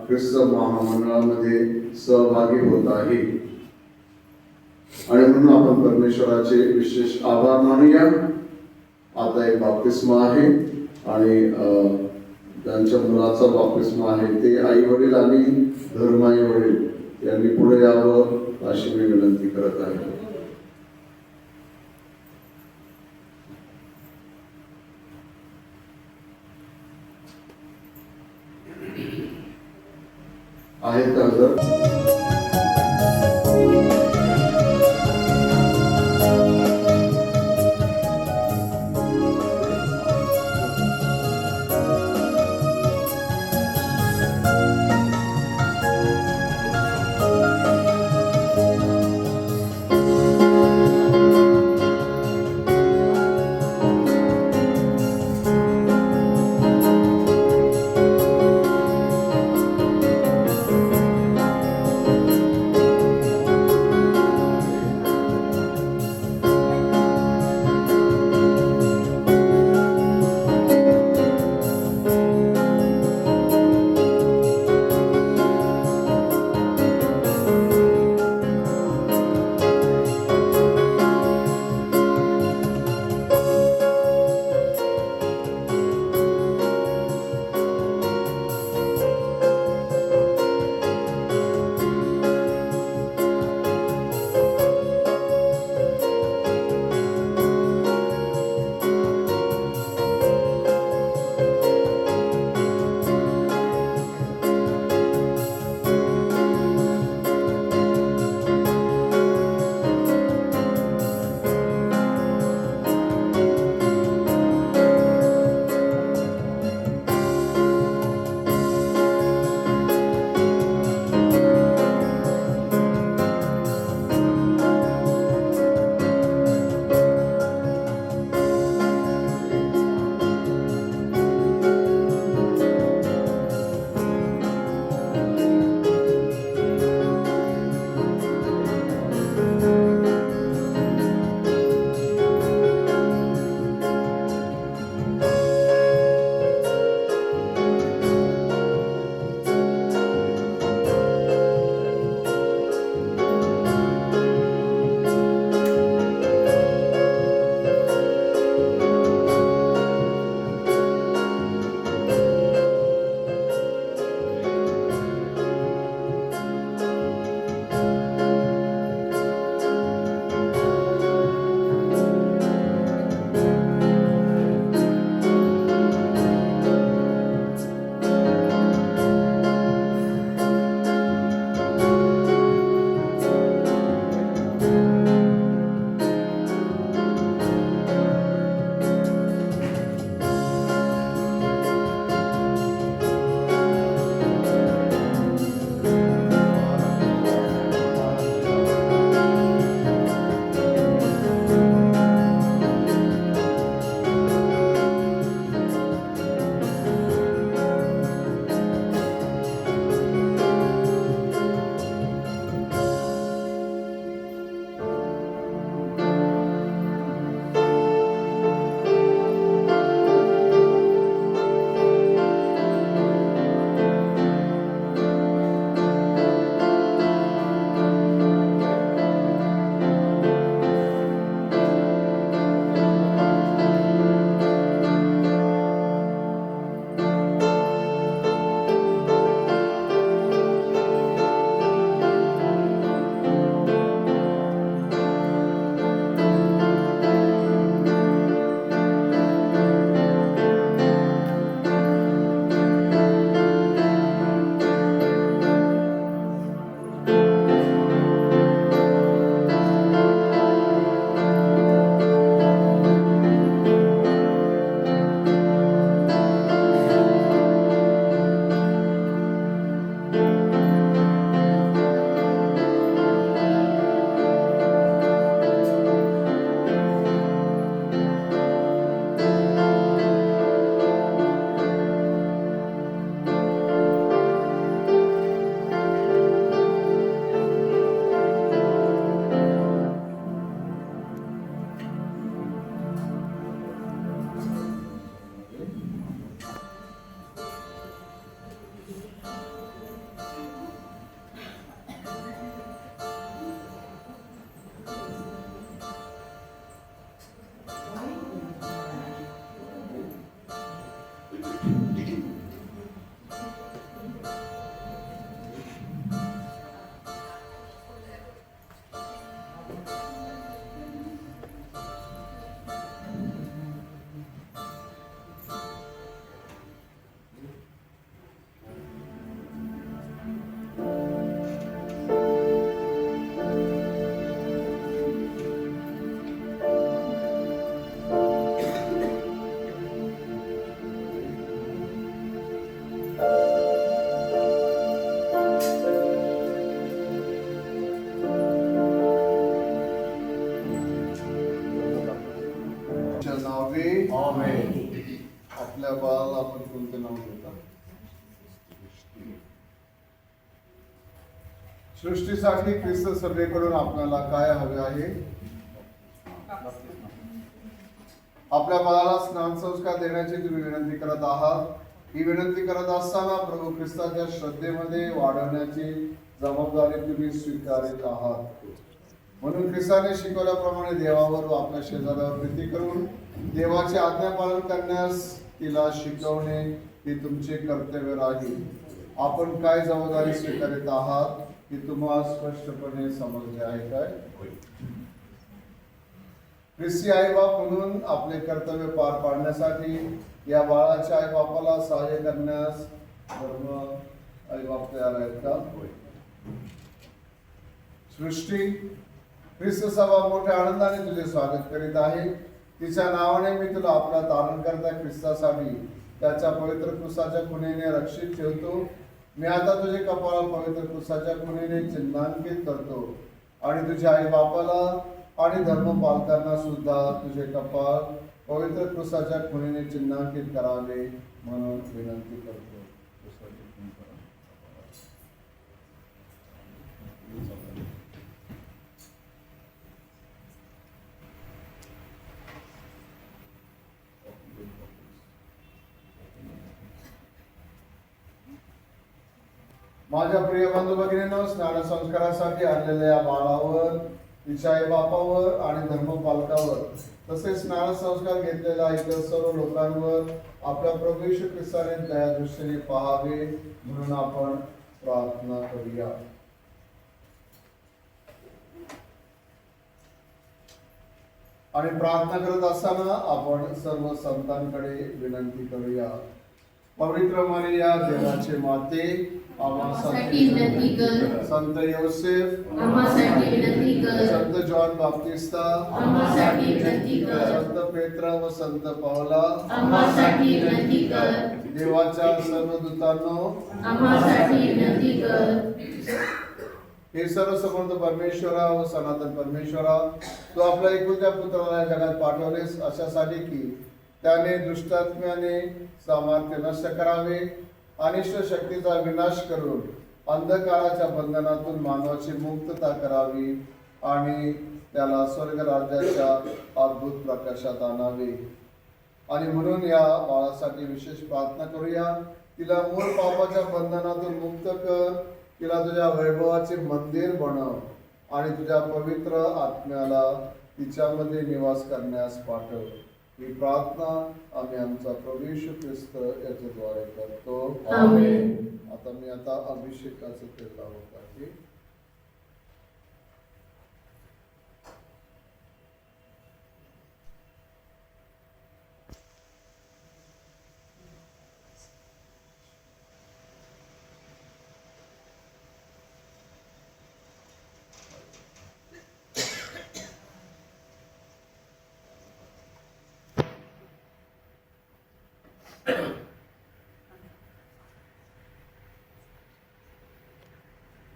ख्रिस्त महामंडळामध्ये सहभागी होत आहे. आणि म्हणून आपण परमेश्वराचे विशेष आभार मानूया. आता एक बाप्तिस्मा आहे आणि त्यांच्या मुलाचा बाप्तिस्मा आहे. ते आई वडील आणि धर्माई वडील यांनी पुढे यावं अशी मी विनंती करत आहे. आहेत का सर? च्या नावे आपल्या बाळाला आपण कोणते नाव देता? सृष्टीसाठी ख्रिस्त सभेकडून आपल्याला काय हवे आहे? आपल्या बाळाला स्नान संस्कार देण्याची तुम्ही विनंती करत आहात. ही विनंती करत असताना प्रभू ख्रिस्ताच्या श्रद्धेमध्ये वाढवण्याची जबाबदारी तुम्ही स्वीकारत आहात. म्हणून ख्रिस्ताने शिकवल्याप्रमाणे देवावर व आपल्या शेजाऱ्यावर प्रीती करून देवाचे आज्ञा पालन करण्यास तिला शिकवणे हे तुमचे कर्तव्य राहील. आपण काय जबाबदारी स्वीकारत आहात हे तुम्हाला स्पष्टपणे समजले आहे काय? ख्रिस्ती आईबाप म्हणून आपले कर्तव्य पार पाडण्यासाठी या बाळाच्या आईबापाला सहाय्य करण्यास सर्व आईबाप तयार आहेत का? सृष्टी ख्रिस्त सभा मोठ्या आनंदाने तुझे स्वागत करीत आहे. तिच्या नावाने मी तुला आपला तारणकर्ता ख्रिस्तासाठी त्याच्या पवित्र क्रूसाच्या खुणेने रक्षित ठेवतो. मी आता तुझे कपाळ पवित्र क्रूसाच्या खुणेने चिन्हांकित करतो आणि तुझ्या आई बापाला आणि धर्मपालकांना सुद्धा तुझे कपाळ पवित्र क्रूसाच्या खुणेने चिन्हांकित करावे म्हणून विनंती करतो. माझ्या प्रिय बंधू भगिनींनो, स्नान संस्कारासाठी आणलेल्या या बाळावर, तिच्या आई बापावर आणि धर्मपालकावर तसेच स्नान संस्कार घेतलेल्या इतर सर्व लोकांवर आपल्या प्रभू येशू ख्रिस्ताने दया दृष्टीने पाहावे म्हणून आपण प्रार्थना करूया. आणि प्रार्थना करत असताना आपण सर्व संतांकडे विनंती करूया. पवित्र मरिया देवाचे माते, आम्हासाठी विनंती कर. संत योसेफ, आम्हासाठी विनंती कर. संत जॉन बाप्तिस्ता, आम्हासाठी विनंती कर. संत पेत्र व संत पावला, आम्हासाठी विनंती कर. देवाच्या सर्व दूतांनो, आम्हासाठी विनंती कर. हे सर्व समर्थ परमेश्वरा व सनातन परमेश्वरा, तू आपल्या एकुलत्या पुत्राला या जगात पाठवलेस अशासाठी की त्याने दुष्टात्म्याने सामर्थ्य नष्ट करावे, अनिष्ट शक्तीचा विनाश करून अंधकाराच्या बंधनातून मानवाची मुक्तता करावी आणि त्याला स्वर्ग राज्याच्या अद्भुत प्रकाशात आणावे. आणि म्हणून या बाळासाठी विशेष प्रार्थना करूया. तिला मूळ पापाच्या बंधनातून मुक्त कर. तिला तुझ्या वैभवाचे मंदिर बनव आणि तुझ्या पवित्र आत्म्याला तिच्यामध्ये निवास करण्यास पाठव. ही प्रार्थना आम्ही आमचा प्रभू येशू ख्रिस्त याच्याद्वारे करतो. आमेन. आता मी अभिषेकाचं तेल लावत आहे.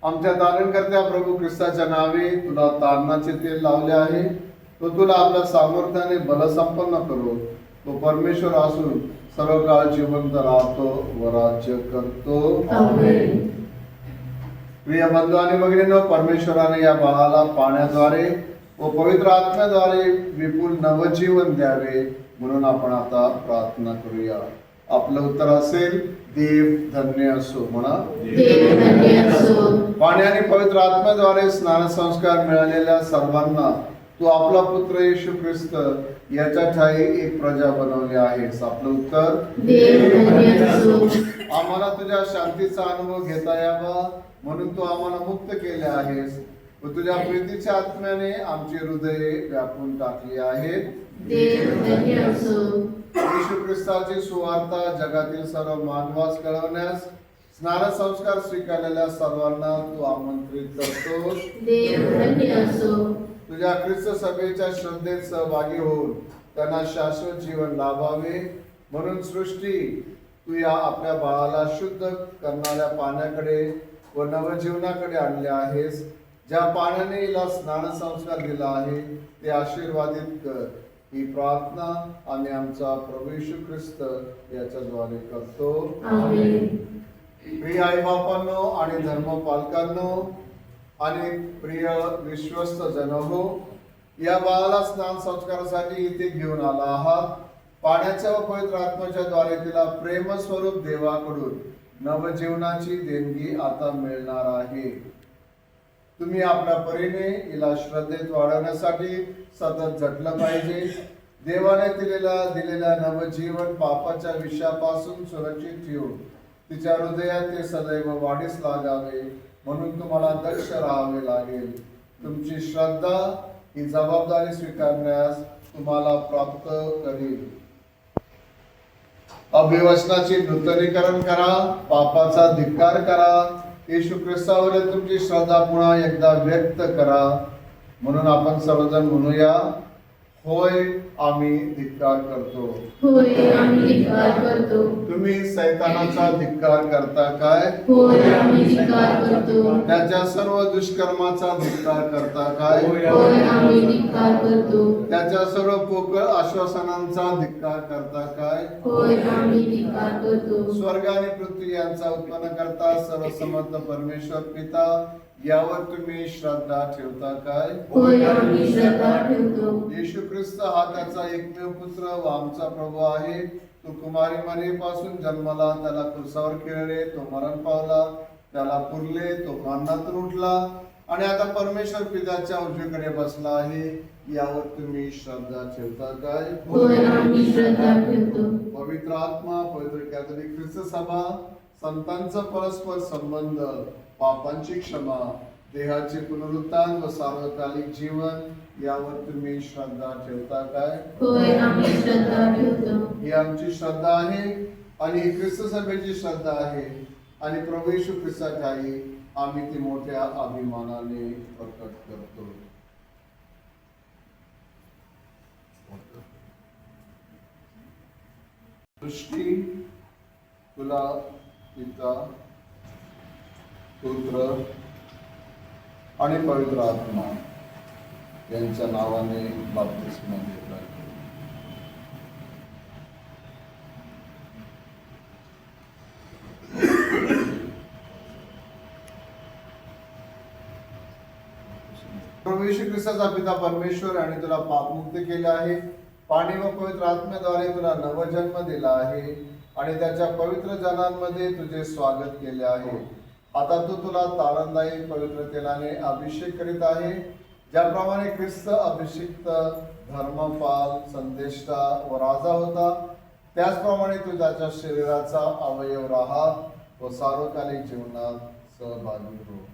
आमच्या तारणकर्त्या प्रभू ख्रिस्ताच्या नावे तुला तारणाचे तेल लावले आहे. तो तुला आपल्या सामर्थ्याने बलसंपन्न करो. तो परमेश्वर असून सर्व काळ जिवंत राहतो व राज्य करतो. आमेन. प्रिय बंधू आणि भगिनींनो, परमेश्वराने या बाळाला पाण्याद्वारे व पवित्र आत्म्याद्वारे विपुल नवजीवन द्यावे म्हणून आपण आता प्रार्थना करूया. आपलं उत्तर असेल, देव धन्य असो. म्हणा, देव धन्य असो. पाणी आणि पवित्र आत्म्याद्वारे स्नान संस्कार मिळालेल्या सर्वांना तू आपला पुत्र येशू ख्रिस्त याच्या ठाई एक प्रजा बनवली आहेस. आपलं उत्तर, देव धन्य असो. आम्हाला तुझ्या शांतीचा अनुभव घेता यावा म्हणून तू आम्हाला मुक्त केले आहेस व तुझ्या प्रीतीच्या आत्म्याने आमची हृदये व्यापून टाकली आहेत. देव धन्य असो. येशू ख्रिस्ताची सुवार्ता जगातील सर्व मानवास कळवण्यास स्नान संस्कार स्वीकारलेल्या सर्वांना तू आमंत्रित करतोस. देव धन्य असो. तुझ्या ख्रिस्त सभेच्या श्रद्धेत सहभागी होऊन त्यांना शाश्वत जीवन लाभावे म्हणून सृष्टी तू या आपल्या बाळाला शुद्ध करणाऱ्या पाण्याकडे व नवजीवनाकडे आणले आहेस. ज्या पाण्याने हिला स्नान संस्कार दिला आहे ते आशीर्वादित कर. ही प्रार्थना आम्ही आमचा प्रभू येशू ख्रिस्त याच्याद्वारे करतो. आमेन. प्रिय आई बापांनो आणि धर्मपालकांनो आणि प्रिय विश्वस्त जन हो, या बाळाला स्नान संस्कारासाठी इथे घेऊन आला आहात. पाण्याच्या व पवित्र आत्म्याच्या द्वारे तिला प्रेमस्वरूप देवाकडून नवजीवनाची देणगी आता मिळणार आहे. तुम्ही आपल्या परीने हिला श्रद्धेत वाढवण्यासाठी सतत झटलं पाहिजे. देवाने दिलेल्या नवजीवन पापाच्या विषापासून सुरक्षित ठेवून तिच्या हृदयात ते सदैव वाढीस लागावे म्हणून तुम्हाला दक्ष राहावे लागेल. तुमची श्रद्धा ही जबाबदारी स्वीकारण्यास तुम्हाला प्राप्त करील. अभिवचनाची नूतनीकरण करा, पापाचा धिक्कार करा. येशू ख्रिस्तावरील तुमची श्रद्धा पुन्हा एकदा व्यक्त करा. म्हणून आपण सर्वजण म्हणूया, होय आम्ही धिक्कार करतो. होय आम्ही धिक्कार करतो. तुम्ही सैतानाचा धिक्कार करता काय? होय आम्ही धिक्कार करतो. त्याच्या सर्व दुष्कर्माचा धिक्कार करता काय? होय आम्ही धिक्कार करतो. त्याच्या सर्व पोकळ आश्वासनांचा धिक्कार करता काय? होय आम्ही धिक्कार करतो. स्वर्ग आणि पृथ्वी यांचा उत्पन्न करता सर्वसमर्थ परमेश्वर पिता यावर तुम्ही श्रद्धा ठेवता काय? होय आम्ही श्रद्धा ठेवतो. येशू ख्रिस्त हा त्याचा एकमेव पुत्र व आमचा प्रभू आहे. तो कुमारी मरीपासून जन्मला, त्याला क्रूसावर खेळले, तो मरण पावला, त्याला पुरले, तो मरणातून उठला आणि आता परमेश्वर पित्याच्या उजवीकडे बसला आहे. यावर तुम्ही श्रद्धा ठेवता काय? होय आम्ही श्रद्धा ठेवतो. पवित्र आत्मा, पवित्र कॅथोलिक ख्रिस्त सभा, संतांचा परस्पर संबंध, पापांची क्षमा, देहाचे पुनरुत्थान व सार्वकालिक जीवन यावर तुम्ही श्रद्धा ठेवता काय? होय आम्ही श्रद्धा ठेवतो. ही आमची श्रद्धा आहे आणि ही ख्रिस्त सभेची श्रद्धा आहे आणि प्रभू येशू ख्रिस्ताठाई आम्ही ती मोठ्या अभिमानाने प्रकट करतो. सृष्टी तुला पिता, पुत्र आणि पवित्र आत्मा यांच्या नावाने बाप्तिस्मा देत आहे. प्रभू येशू ख्रिस्ताचा पिता परमेश्वर आणि तुला पापमुक्त केले आहे. पाणी व पवित्र आत्म्याद्वारे तुला नवजन्म दिला आहे आणि त्याच्या पवित्र जनांमध्ये तुझे स्वागत केले आहे. आता तुला तारणदायी पवित्र तेलाने अभिषेक करीत आहे. ज्याप्रमाणे ख्रिस्त अभिषिक्त, धर्मपाल, संदेष्टा व राजा होता, त्याचप्रमाणे तू त्याच्या शरीराचा अवयव राहा व सार्वकालिक जीवनात सहभागी हो.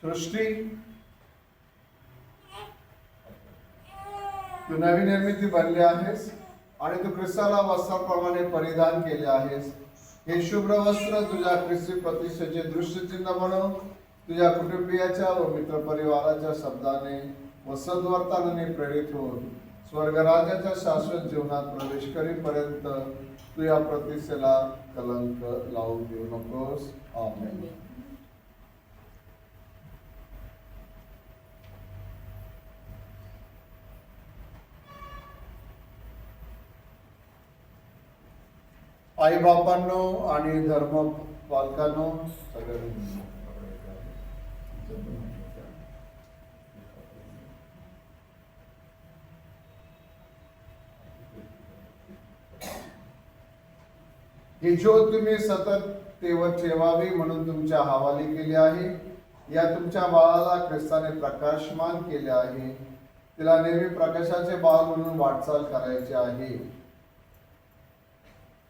सृष्टी तू नवीन निर्मिती बनली आहेस आणि तू ख्रिस्ताला वस्त्राप्रमाणे परिधान केले आहेस. हे शुभ्र वस्त्र तुझ्या ख्रिस्ती प्रतिष्ठेचे दृष्टचिन्ह बनव. तुझ्या कुटुंबियाच्या व मित्र परिवाराच्या शब्दाने व सद्वर्तनाने प्रेरित होऊन स्वर्गराज्याच्या शाश्वत जीवनात प्रवेश करीपर्यंत तू या प्रतिष्ठेला कलंक लावू देऊ नकोस. आमेन. आई बापांनो आणि धर्म पालकांनो ही ज्योत तुम्ही सतत तेवर ठेवावी म्हणून तुमच्या हवाली केले आहे. या तुमच्या बाळाला ख्रिस्ताने प्रकाशमान केले आहे. तिला नेहमी प्रकाशाचे बाळ म्हणून वाटचाल करायची आहे.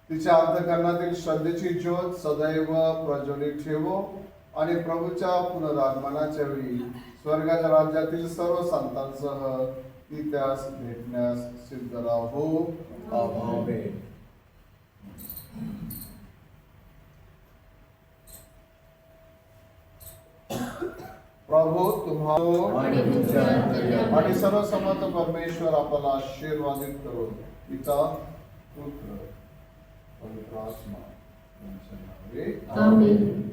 तिच्या अंतःकरणातील श्रद्धेची ज्योत सदैव प्रज्वलित ठेवो आणि प्रभूच्या पुनरागमनाच्या वेळी स्वर्गाच्या राज्यातील सर्व संतांसह ती त्यास भेटण्यास सिद्ध राहो. आमेन. प्रभू तुम्हाला आणि तुमच्या अंतर्यामी आणि सर्वसमर्थ परमेश्वर आपल्याला आशीर्वादित करो. पिता पुत्र पवित्र आत्मा यांच्या नावे. आमेन.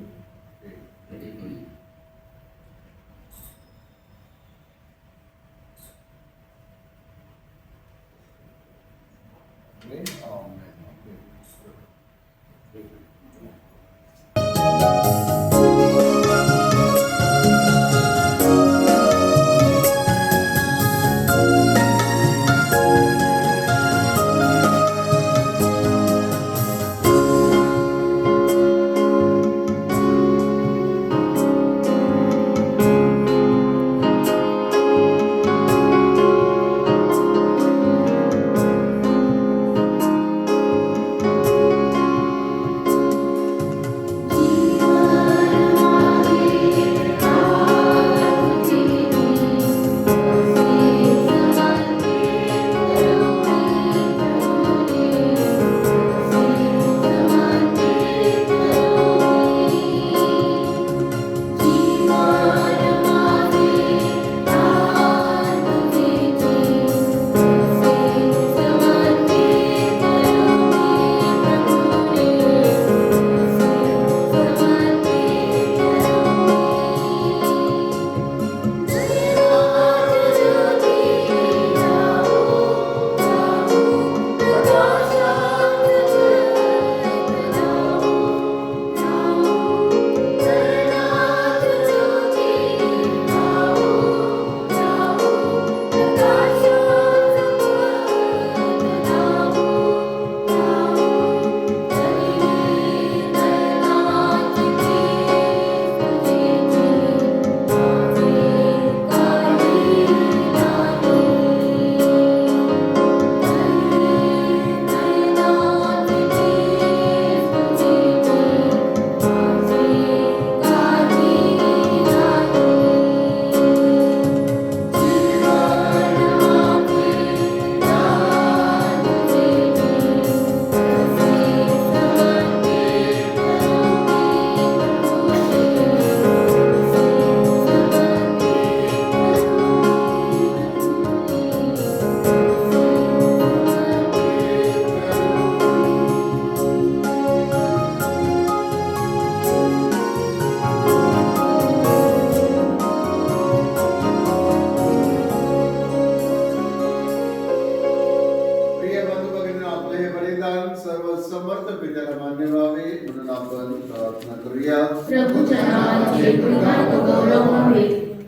प्रभूच्या नावाचे कृतार्थ गौरव व्हावे.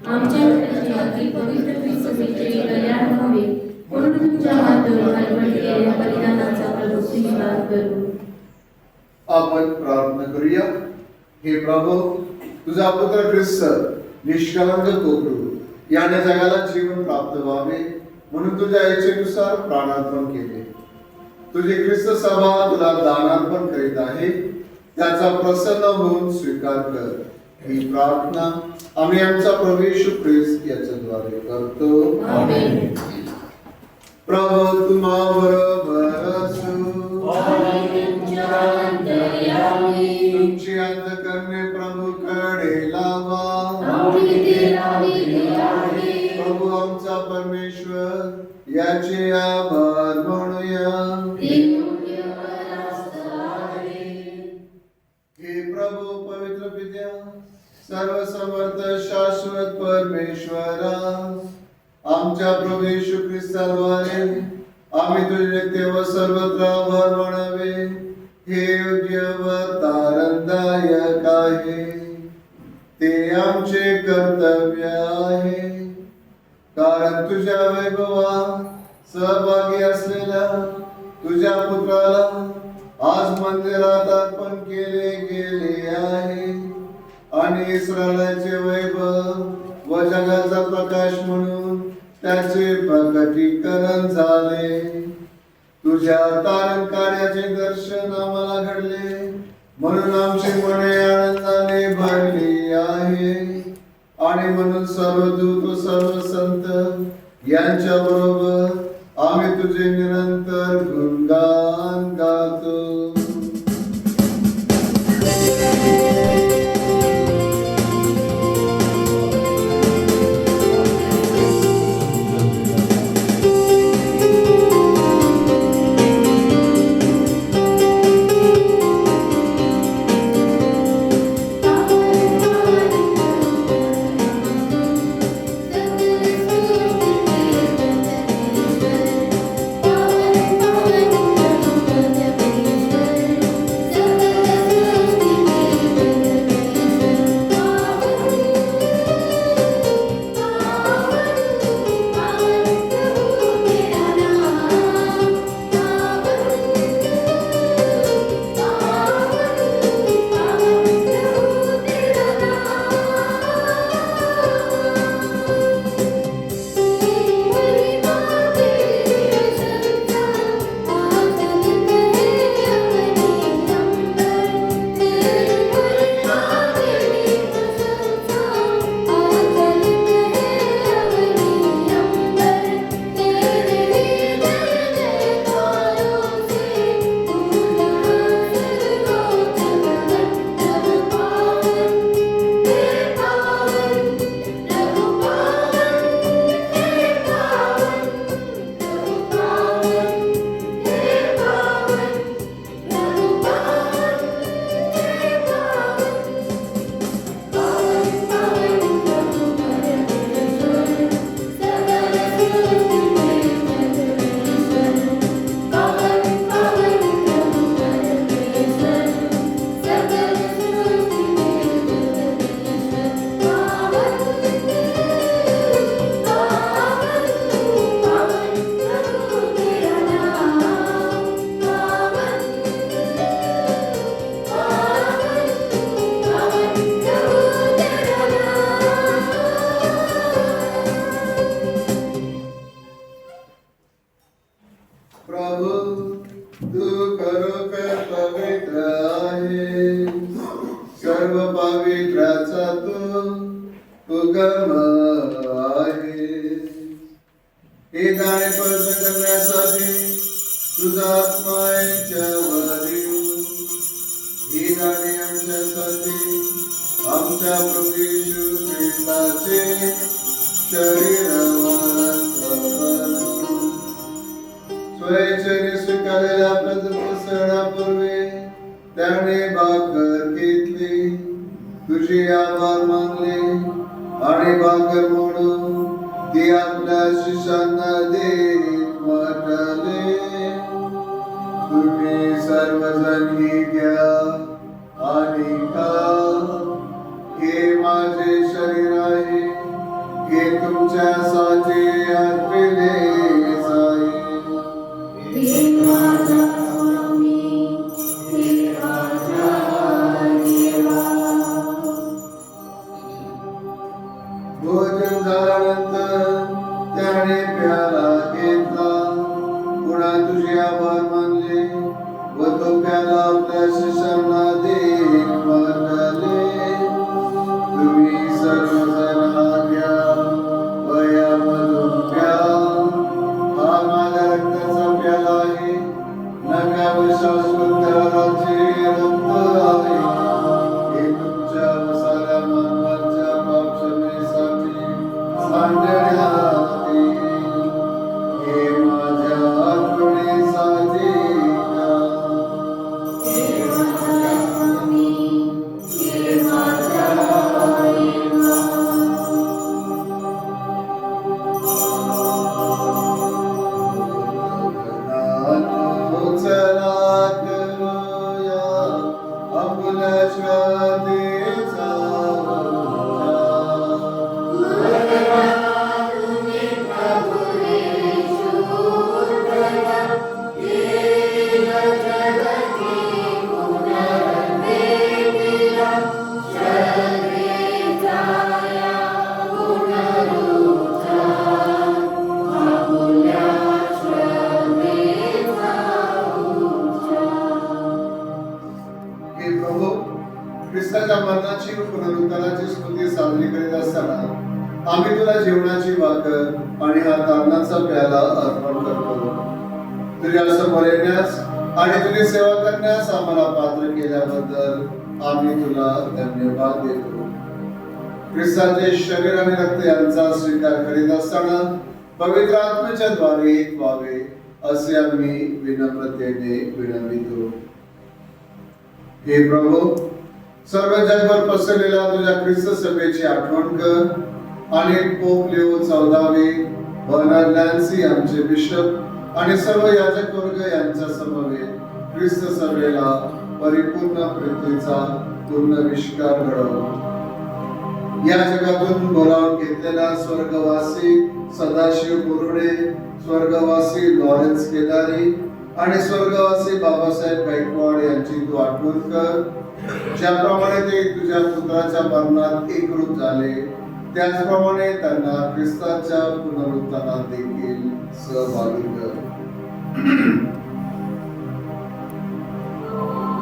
आमच्या घराचे अति पवित्र विसर्जनाचे कल्याण व्हावे म्हणून तुमच्या हातून अर्पण केलेल्या बलिदानाचा प्रभू स्वीकार करू. आपण प्रार्थना करूया. हे प्रभू, तुझा पुत्र ख्रिस्त निष्कलंक कोकरू याने जगाला जीवन प्राप्त व्हावे म्हणून तुझ्या इच्छेनुसार प्राणार्पण केले. तुझी ख्रिस्त सभा तुला दानार्पण करीत आहे. त्याचा प्रसन्न होऊन स्वीकार कर. ही प्रार्थना आम्ही आमचा प्रभू येशू ख्रिस्त याच्याद्वारे करतो. आमेन. प्रभू तुम्हाबरोबर असो. आणि तुमच्या अंतर्यामी तुमची अंतःकरणे प्रभूकडे लावा. आम्ही ते लाविले आहे. प्रभू आमचा परमेश्वर याचे आभार म्हणूया. ते योग्य वरास्त आहे. हे प्रभू पवित्र पित्या, सर्व समर्थ शाश्वत परमेश्वरा, आमच्या प्रभू येशू ख्रिस्ताद्वारे आम्ही तुझे नित्य व सर्वत्र आभार मानावे. हे योग्य व तारणदायक आहे. ते आमचे कर्तव्य आहे. कारण तुझ्या वैभवात सहभागी असलेल्या तुझ्या पुत्राला आज मंदिरात अर्पण केले गेले आहे आणि इस्रायलाचे वैभव व जगाचा प्रकाश म्हणून त्याचे प्रकटीकरण झाले. तुझ्या तारण कार्याचे दर्शन आम्हाला घडले म्हणून आमची मने आनंदाने भरली आहे. आणि म्हणून सर्व दूत व सर्व संत यांच्या बरोबर आम्ही तुझे निरंतर गुणगान गातो. प्रभु तू खरोखर पवित्र आहे. सर्व पवित्राचा तू उगम आहे. हे दाणे स्पर्श करण्यासाठी तुझा आत्मा यांच्यावर येऊ. ही दाणे आमच्यासाठी आमच्या प्रभू येशू ख्रिस्ताचे शरीर स्वयंचेने स्वीकारलेल्या सणापूर्वी त्याने भाकर घेतली, तुझी आभार मानले आणि भाकर मोडून ती आपल्या शिष्यांना देत म्हटले, तुम्ही सर्वजण ही घ्या आणि खा. हे माझे शरीर आहे, हे तुमच्यासाठी अर्पले जाईल. भोजन झाल्यानंतर त्याने प्याला घेतला, पुन्हा तुझे आभार मानले व तो प्याला आपल्या शिष्यांना देत म्हटले, तुम्ही सर्वजण हा घ्या व यामधून प्या. नावाची स्तुती साजरी करीत असताना आम्ही तुला जेवणाची भाकर आणि हा तारणाचा प्याला अर्पण करतो. तुझ्या समोर येण्यास आणि तुझी सेवा करण्यास आम्हाला पात्र केल्याबद्दल आम्ही तुला धन्यवाद देतो. ख्रिस्ताचे शरीर आणि रक्त यांचा स्वीकार करीत असताना पवित्र आत्म्याच्या द्वारे व्हावे असे आम्ही विनम्रतेने विनंतितो. हे प्रभू, सर्व जगभर पसरलेल्या तुझ्या ख्रिस्त सभेची आठवण कर आणि पोप लिओ 14वे, बर्नार्ड लॅन्सी आमचे बिशप आणि सर्व याजक वर्ग यांच्या समवेत ख्रिस्त सभेला परिपूर्ण प्रीतीचा पूर्ण विष्कार घडव. या जगातून बोलावून घेतलेल्या स्वर्गवासी सदाशिव बोरुडे, स्वर्गवासी लॉरेन्स केदारी आणि स्वर्गवासी बाबासाहेब गायकवाड यांची तू आठवण कर. ज्याप्रमाणे ते तुझ्या पुत्राच्या मरणात एकरूप झाले, त्याचप्रमाणे त्यांना ख्रिस्ताच्या पुनरुत्थानात देखील सहभागी कर.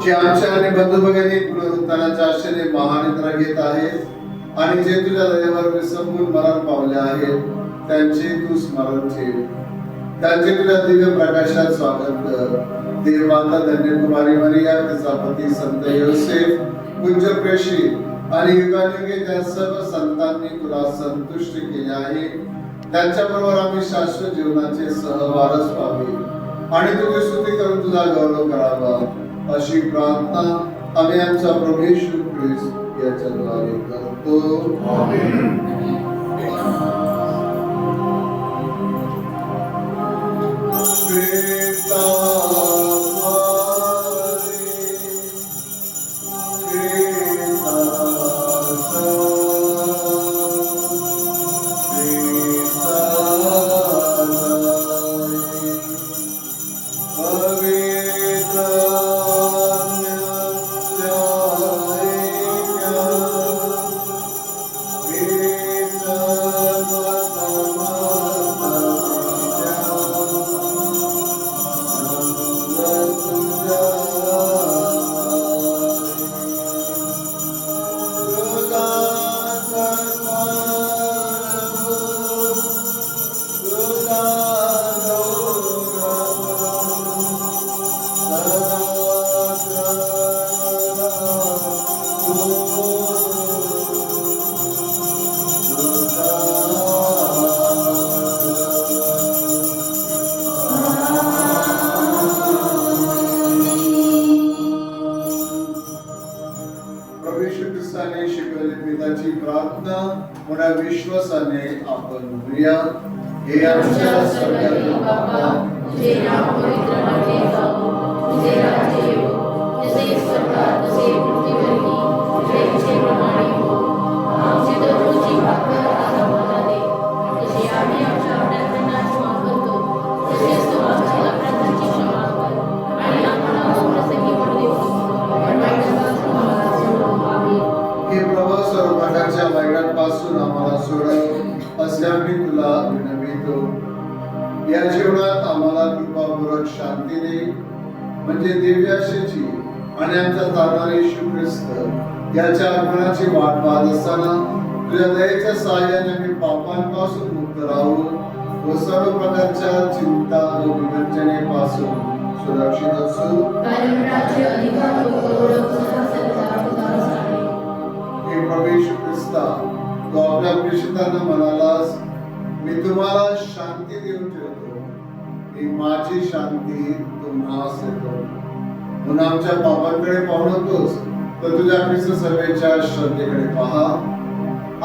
जे आमच्या आणि बंधू भगिनी पुनरुत्थानाच्या आशेने महानिद्रा घेत आहेत आणि जे तुझ्या दयेवर विसंबून मरण पावले आहेत, त्यांचे तू स्मरण ठेव. त्यांचे तुझ्या दिव्य प्रकाशात स्वागत कर. देवमाता धन्यकुमारी मरिया, तिचा पती संत योसेफ, पूज्य प्रेषी आणि युगायुगे त्या सर्व संतांनी तुला संतुष्ट केले आहे, त्यांच्याबरोबर आम्ही शाश्वत जीवनाचे सहवारस व्हावे आणि तुझी स्तुती करून तुझा गौरव करावा, अशी प्रार्थना आम्ही आमचा प्रभू येशू ख्रिस्त याच्याद्वारे करतो. आमेन. विश्वासाने आपण म्हणूया. हे आमच्या स्वर्गीय बाबा, तुझे नाव पवित्र मानले जावो, तुझे राज्य येवो, जसे स्वर्गात तसे पृथ्वीवरही तुझे इच्छेप्रमाणे हो. आमची दररोजची भाकर आज आम्हाला दे, जसे आम्ही आमच्या अपराध्यांना क्षमा करतो, तसेच तू आमच्या अपराधांची क्षमा कर आणि आम्हाला अप्रसंगी पडू देऊ नको, पण वाईटापासून आम्हाला सोडव. आमेन. हे प्रभू, सर्व प्रकारच्या वाईटांपासून आम्हाला सोडव असे आम्ही तुला विनवितो. या जीवनात आम्हाला कृपापूर्वक शांती दे, म्हणजे दिव्य आशेची आणि आमचा तारणारा येशू ख्रिस्त याच्या आगमनाची वाट पाहत असताना तुझ्या दयेच्या सहाय्याने आम्ही पापांपासून मुक्त राहू व सर्व प्रकारच्या चिंता व विवंचनेपासून सुरक्षित असू. कारण राज्य, अधिकार व गौरव सदा सर्वदा तुझाच आहे. हे प्रभू येशू ख्रिस्ता, तू आपल्या प्रेषितांना म्हणालास, मी तुम्हाला शांती देऊन ठेवतो, मी माझी शांती तुम्हास देतो. म्हणून आमच्या पापांकडे पाहू नकोस, तर तुझ्या ख्रिस्त सभेच्या श्रद्धेकडे पहा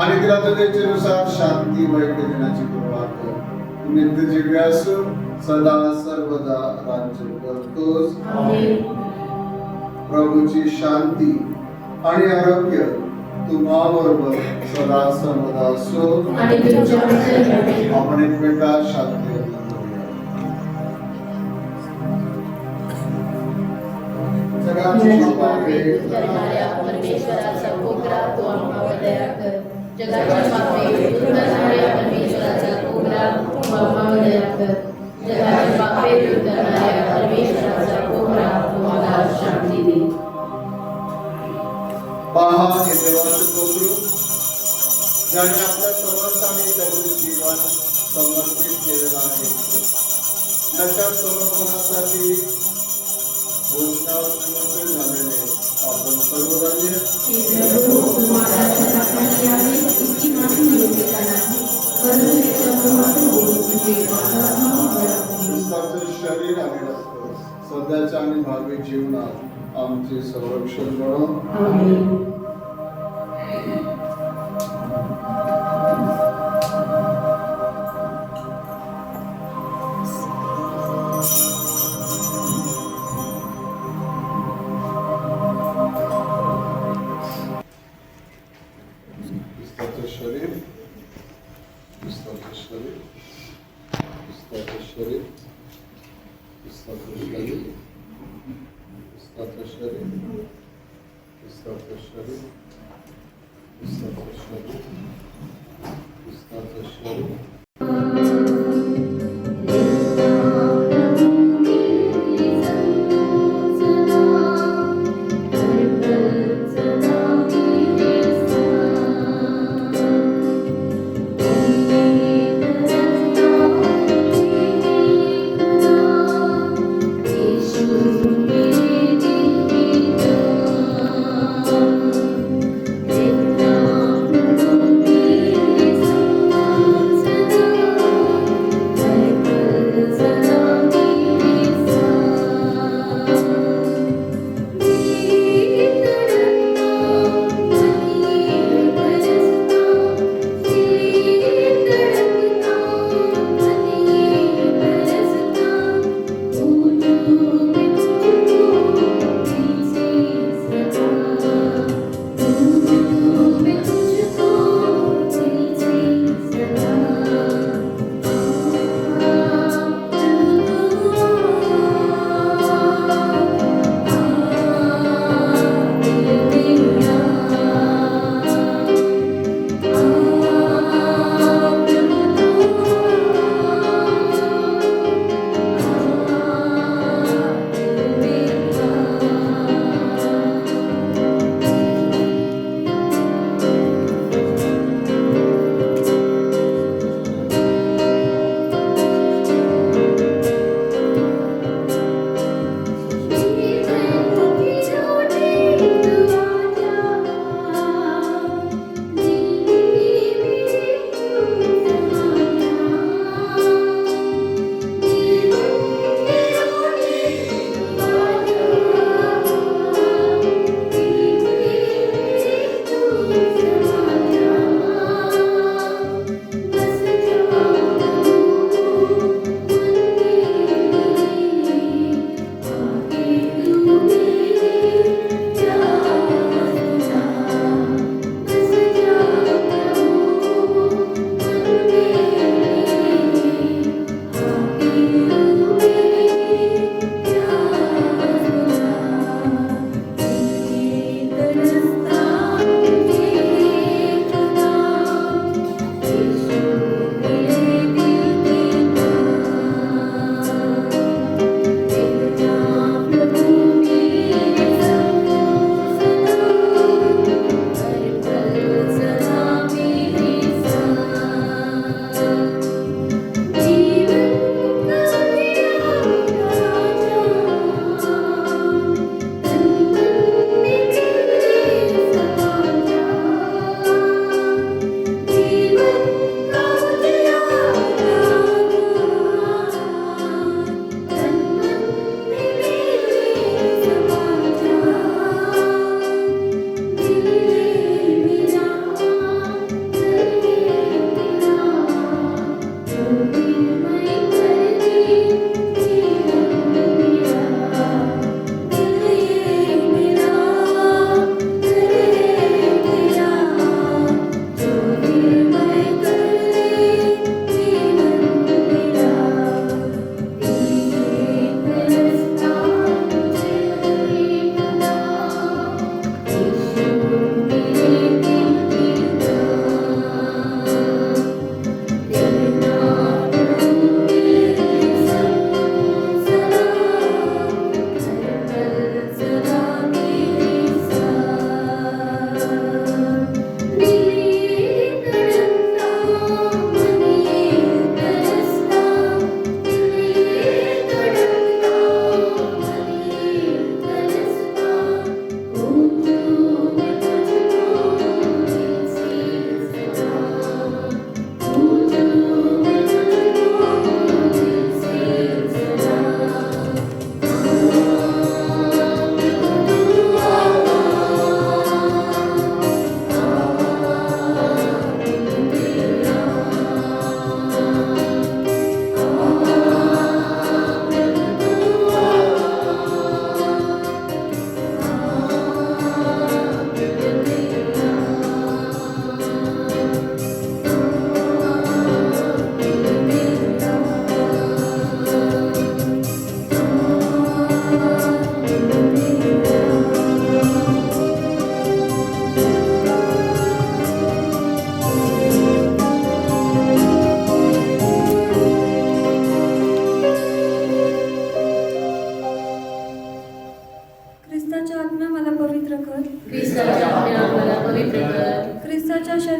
आणि तिला तुझ्या इच्छेनुसार शांती व ऐक्य देण्याची कृपा कर. तू नित्य जीवी असून सदा सर्वदा राज्य करतोस. आमेन. प्रभूची शांती आणि आरोग्य तुम्हाबरोबर सदा सर्वदा असो. आणि तुमच्या अंतर्मनात आपण एकमेकात शांती करणाऱ्या परमेश्वराचा कोपरा तू आम्हावर दया कर. जगाची पापे दूर करणाऱ्या परमेश्वराचा कोपरा तू आम्हावर दया कर. जगाची पापे दूर करणाऱ्या परमेश्वराचा कोपरा तू आम्हाला शांती दे. पहा, हे देवाचे कोपरू ज्याने आपल्या सर्वांसाठी त्याचे जीवन समर्पित केलेलं आहे. त्याच्या समर्पणासाठी भोजनास निमंत्रित झालेले आपण सर्वजण हे प्रभू तुम्हाला शतकाची आहे इतकी माझी योग्यता नाही परंतु त्याच्या प्रमाणे होऊन तुझे माझा नाम बळावणे. ख्रिस्ताचे शरीर आणि रक्त सध्याच्या आणि भावी जीवनात आमचे संरक्षण म्हणून आमेन. ख्रिस्ताचे शरीर ख्रिस्ताचे शरीर ख्रिस्ताचे शरीर ख्रिस्ताचे शरीर ख्रिस्ताचे शरीर ख्रिस्ताचे शरीर ख्रिस्ताचे शरीर ख्रिस्ताचे शरीर Thank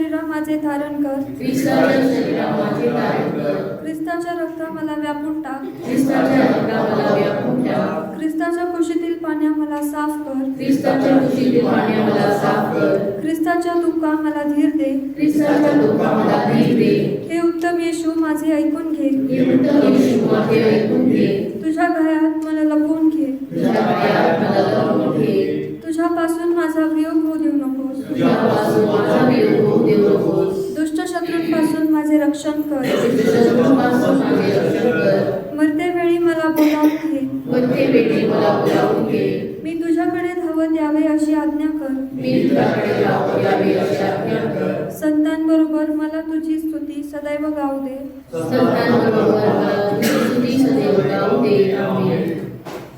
शरीरा माझे धारण कर. ख्रिस्ताच्या शरीरा माझे धारण कर. ख्रिस्ताच्या रक्ता मला व्यापून टाक. ख्रिस्ताच्या रक्ता मला व्यापून टाक. ख्रिस्ताच्या कुशीतील पाण्या मला साफ कर. ख्रिस्ताच्या कुशीतील पाण्या मला साफ कर. ख्रिस्ताच्या दुःखा मला धीर दे. ख्रिस्ताच्या दुःखा मला धीर दे. हे उत्तम येशू माझे ऐकून घे. हे उत्तम येशू माझे ऐकून घे. तुझ्या गळ्यात मला लपवून घे. तुझ्या पायात मला लपवून घे. तुझ्यापासून माझा वियोग होऊ देऊ नकोस. तुझ्यापासून माझा वियोग होऊ देऊ नकोस. दुष्ट शत्रूंपासून माझे रक्षण कर. शत्रूंपासून माझे रक्षण कर. मरते वेळी मला बोलावून घे. मरते वेळी मला बोलावून घे. मी तुझ्याकडे धावत यावे अशी आज्ञा कर. मी तुझ्याकडे धावत यावे अशी आज्ञा कर. संतांबरोबर मला तुझी स्तुती सदैव गाऊ दे. संतांबरोबर मला तुझी स्तुती सदैव गाऊ दे. आमेन.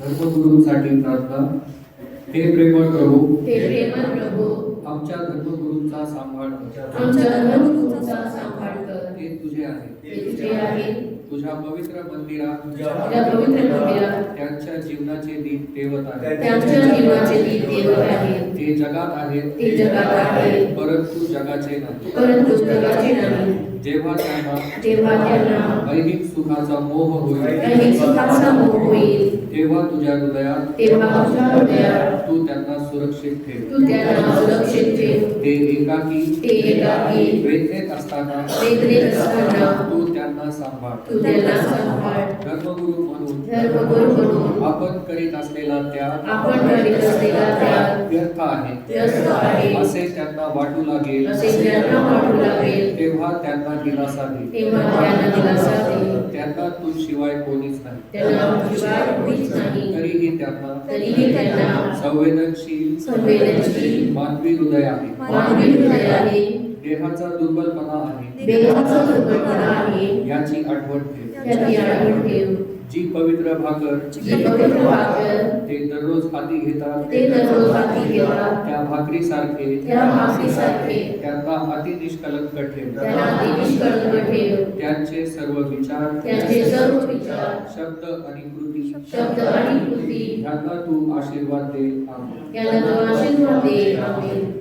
धर्मगुरूंसाठी प्रार्थना. हे प्रेमळ प्रभू, हे प्रेमळ प्रभू, आमच्या धर्मगुरूंचा सांभाळ कर. आमच्या धर्मगुरूंचा सांभाळ कर. ते तुझे आहे. ते तुझे आहे. तुझ्या पवित्र मंदिरात तुझ्या पवित्र मंदिरात त्यांच्या जीवनाचे दीप तेवत आहे. त्यांच्या जीवाचे दीप तेवत आहे. ते जगात आहेत, ते जगात आहे, परंतु जगाचे नाही. परंतु जगाचे नाही. जेव्हा त्यांना तेव्हा त्यांना ऐहिक सुखाचा मोह होईल, ऐहिक सुखाचा मोह होईल, तेव्हा तुझ्या हृदयात तेव्हा तुझ्या हृदयात तू त्यांना सुरक्षित ठेव. तू त्यांना सुरक्षित ठेव. ते एकाकी ते एकाकी वेदनेत असताना वेदनेत असताना तू त्यांना सांभाळ. तू त्यांना सांभाळ. धर्मगुरू म्हणून धर्मगुरू म्हणून आपण करीत असलेला त्याग आपण करीत असलेला त्याग व्यर्थ आहे व्यस्त आहे असे त्यांना वाटू लागेल, असे त्यांना वाटू लागेल. तेव्हा त्यांना दिलासा दे. तेव्हा त्यांना दिलासा दे. त्यांना तू शिवाय कोणीच नाही. त्यांना शिवाय कोणीच नाही. तरीही त्यांना तरीही त्यांना संवेदनशील संवेदनशील मानवी हृदय आहे. मानवी हृदय आहे. देहाचा दुर्बलपणा आहे देवाचा दुर्बलपणा आहे. याची आठवण ठेव. याची आठवण ठेव. जी पवित्र भाकर जी पवित्र भाकर ते दररोज हाती घेतात, ते दररोज हाती घेतात, त्या भाकरीसारखे त्या भाकरीसारखे त्यांना अति निष्कलंक ठेव. त्यांना अति निष्कलंक ठेव. त्यांचे सर्व विचार, त्यांचे सर्व विचार, शब्द आणि कृती शब्द आणि कृती यांना तू आशीर्वाद दे. आमेन. यांना तू आशीर्वाद दे. आमेन.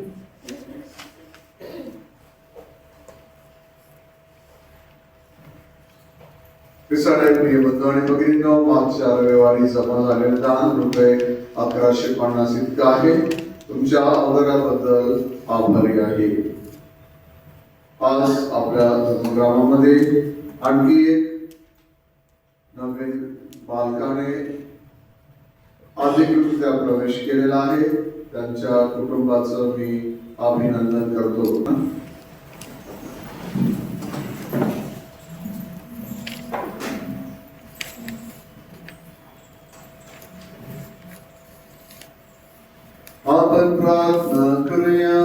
पिसाडे प्रिय बंधू आणि भगिनींनो, मागच्या रविवारी जमा झालेले दान ₹1150 इतकं आहे. तुमच्या आदराबद्दल आभारी आहे. आज आपल्या ग्रामामध्ये आणखी एक नवीन बालकाने अधिकृतरित्या प्रवेश केलेला आहे. त्यांच्या कुटुंबाचं मी अभिनंदन करतो. आपण प्रार्थना करूया.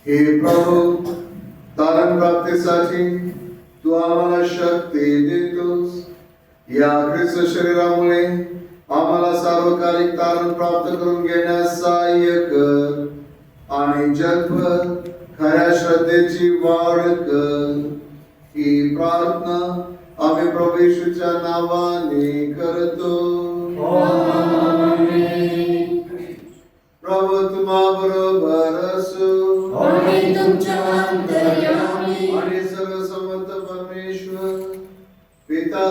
हे प्रभू, तारण प्राप्तीसाठी तू आम्हाला शक्ती देतोस. या ख्रिस्त शरीरामुळे आम्हाला सार्वकालिक तारण प्राप्त करून घेण्यास सहाय्य कर आणि जगभर खऱ्या श्रद्धेची वाढ कर. ही प्रार्थना आम्ही प्रभू येशूच्या नावाने करतो. प्रभू तुम्हा बरोबर असो आणि तुमच्या अंतर्यामी आणि सर्वसमर्थ परमेश्वर पिता,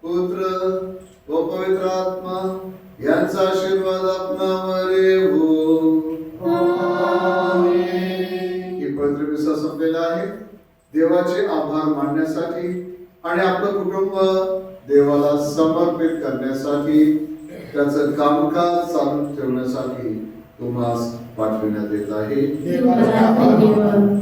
पुत्र व पवित्र आत्मा यांचा आशीर्वाद आपणावर येवो. ही पवित्र मिसा संपलेला आहे. देवाचे आभार मानण्यासाठी आणि आपलं कुटुंब देवाला समर्पित करण्यासाठी, त्याचं कामकाज चालू ठेवण्यासाठी तुम्हाला पाठविण्यात येत आहे. देवाला धन्यवाद.